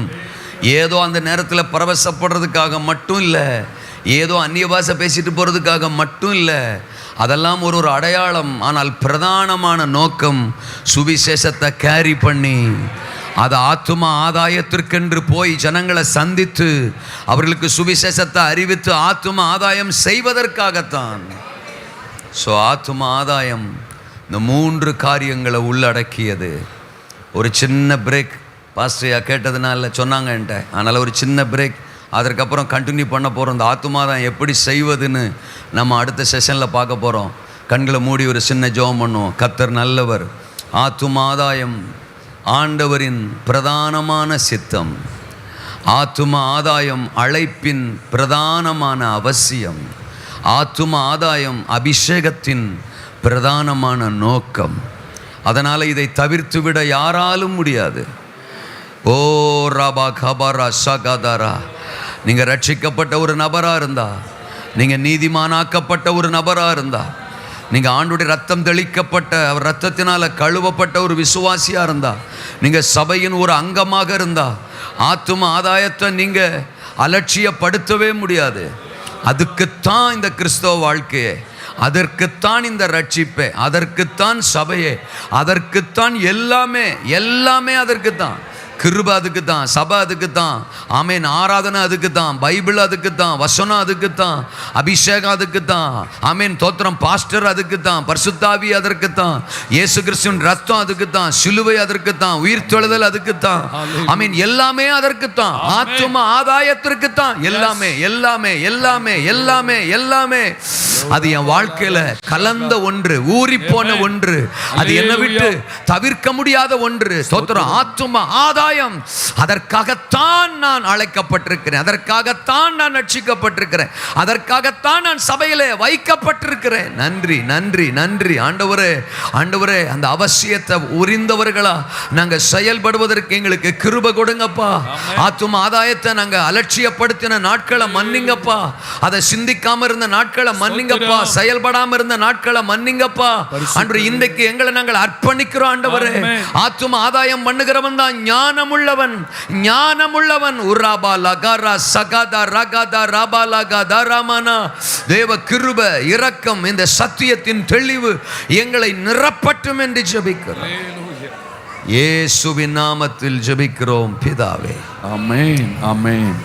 ஏதோ அந்த நேரத்தில் பரவசப்படுறதுக்காக மட்டும் இல்லை, ஏதோ அந்நிய பாஷை பேசிட்டு போகிறதுக்காக மட்டும் இல்லை. அதெல்லாம் ஒரு அடையாளம். ஆனால் பிரதானமான நோக்கம் சுவிசேஷத்தை கேரி பண்ணி அதை ஆத்தும ஆதாயத்திற்கென்று போய் ஜனங்களை சந்தித்து அவர்களுக்கு சுவிசேஷத்தை அறிவித்து ஆத்தும ஆதாயம் செய்வதற்காகத்தான். ஸோ ஆத்தும ஆதாயம் இந்த 3 காரியங்களை உள்ளடக்கியது. ஒரு சின்ன பிரேக் பாஸ்டரையா கேட்டதுனால சொன்னாங்க என்கிட்ட. அதனால் ஒரு சின்ன பிரேக், அதற்கப்புறம் கண்டினியூ பண்ண போகிறோம். இந்த ஆத்துமாதான் எப்படி செய்வதுன்னு நம்ம அடுத்த செஷனில் பார்க்க போகிறோம். கண்களை மூடி ஒரு சின்ன ஜெபம் பண்ணுவோம். கர்த்தர் நல்லவர். ஆத்தும ஆதாயம் ஆண்டவரின் பிரதானமான சித்தம். ஆத்தும ஆதாயம் அழைப்பின் பிரதானமான அவசியம். ஆத்தும ஆதாயம் அபிஷேகத்தின் பிரதானமான நோக்கம். அதனால் இதை தவிர்த்து விட யாராலும் முடியாது. ஓ ராபா கபாரா சகாதாரா. நீங்கள் ரட்சிக்கப்பட்ட ஒரு நபராக இருந்தா, நீங்கள் நீதிமானாக்கப்பட்ட ஒரு நபராக இருந்தா, நீங்கள் ஆண்டுடைய ரத்தம் தெளிக்கப்பட்ட அவர் ரத்தத்தினால் கழுவப்பட்ட ஒரு விசுவாசியாக இருந்தா, நீங்கள் சபையின் ஒரு அங்கமாக இருந்தா, ஆத்தும ஆதாயத்தை நீங்கள் அலட்சியப்படுத்தவே முடியாது. அதுக்குத்தான் இந்த கிறிஸ்தவ வாழ்க்கையே, அதற்குத்தான் இந்த ரட்சிப்பே, அதற்குத்தான் சபையே, அதற்குத்தான் எல்லாமே, எல்லாமே அதற்குத்தான். கிருபை அதுக்கு தான், சபை அதுக்கு தான், ஆமென், ஆராதனை அதுக்கு தான், பைபிள் அதுக்கு தான், வசனம் அதுக்கு தான், அபிஷேகம் அதுக்கு தான், ஆமென், தோத்திரம், பாஸ்டர் அதுக்கு தான், பரிசுத்தாவி அதற்கு தான், இயேசு கிறிஸ்துவின் ரத்தம் அதுக்கு தான், சிலுவை அதற்கு தான், உயிர்த்தெழுதல் அதுக்கு தான், ஆமென், எல்லாமே அதற்கு தான், ஆத்தும ஆதாயத்திற்கு தான், எல்லாமே எல்லாமே எல்லாமே எல்லாமே எல்லாமே. அது என் வாழ்க்கையில கலந்த ஒன்று, ஊறி போன ஒன்று, அது என்னை விட்டு தவிர்க்க முடியாத ஒன்று. ஸ்தோத்திரம். ஆத்தும ஆதாயம், அதற்காகத்தான் நான் அழைக்கப்பட்டிருக்கிறேன், அதற்காகத்தான் நான் ரட்சிக்கப்பட்டிருக்கிறேன், அதற்காகத்தான் நான் சபையிலே வைக்கப்பட்டிருக்கிறேன். நன்றி நன்றி நன்றி ஆண்டவரே. ஆண்டவரே, அந்த அவசியத்தை உரிந்தவர்களா நாங்கள் செயல்படுவதற்கு எங்களுக்கு கிருபை கொடுங்கப்பா. ஆத்தும ஆதாயத்தை நாங்கள் அலட்சியப்படுத்தின நாட்களை மன்னிங்கப்பா, அதை சிந்திக்காம இருந்த நாட்களை மன்னிங்கப்பா, செயல்படாம இருந்த நாட்களை மன்னிங்கப்பா. அன்று இன்றைக்கு எங்களை நாங்கள் அர்ப்பணிக்கிறோம் ஆண்டவரே. ஆத்தும ஆதாயம் பண்ணுகிறவன் தான் ஞானமுள்ளவன், ஞானமுள்ளவன். உராபா லகாரா சகாதா ரகாதா ராபா லகாதா ராமனா. தேவ கிருபை, இரக்கம், இந்த சத்தியத்தின் தெளிவு எங்களை நிரப்பட்டும் என்று ஜெபிக்கிறோம். இயேசுவின் நாமத்தில் ஜெபிக்கிறோம் பிதாவே. ஆமென் ஆமென்.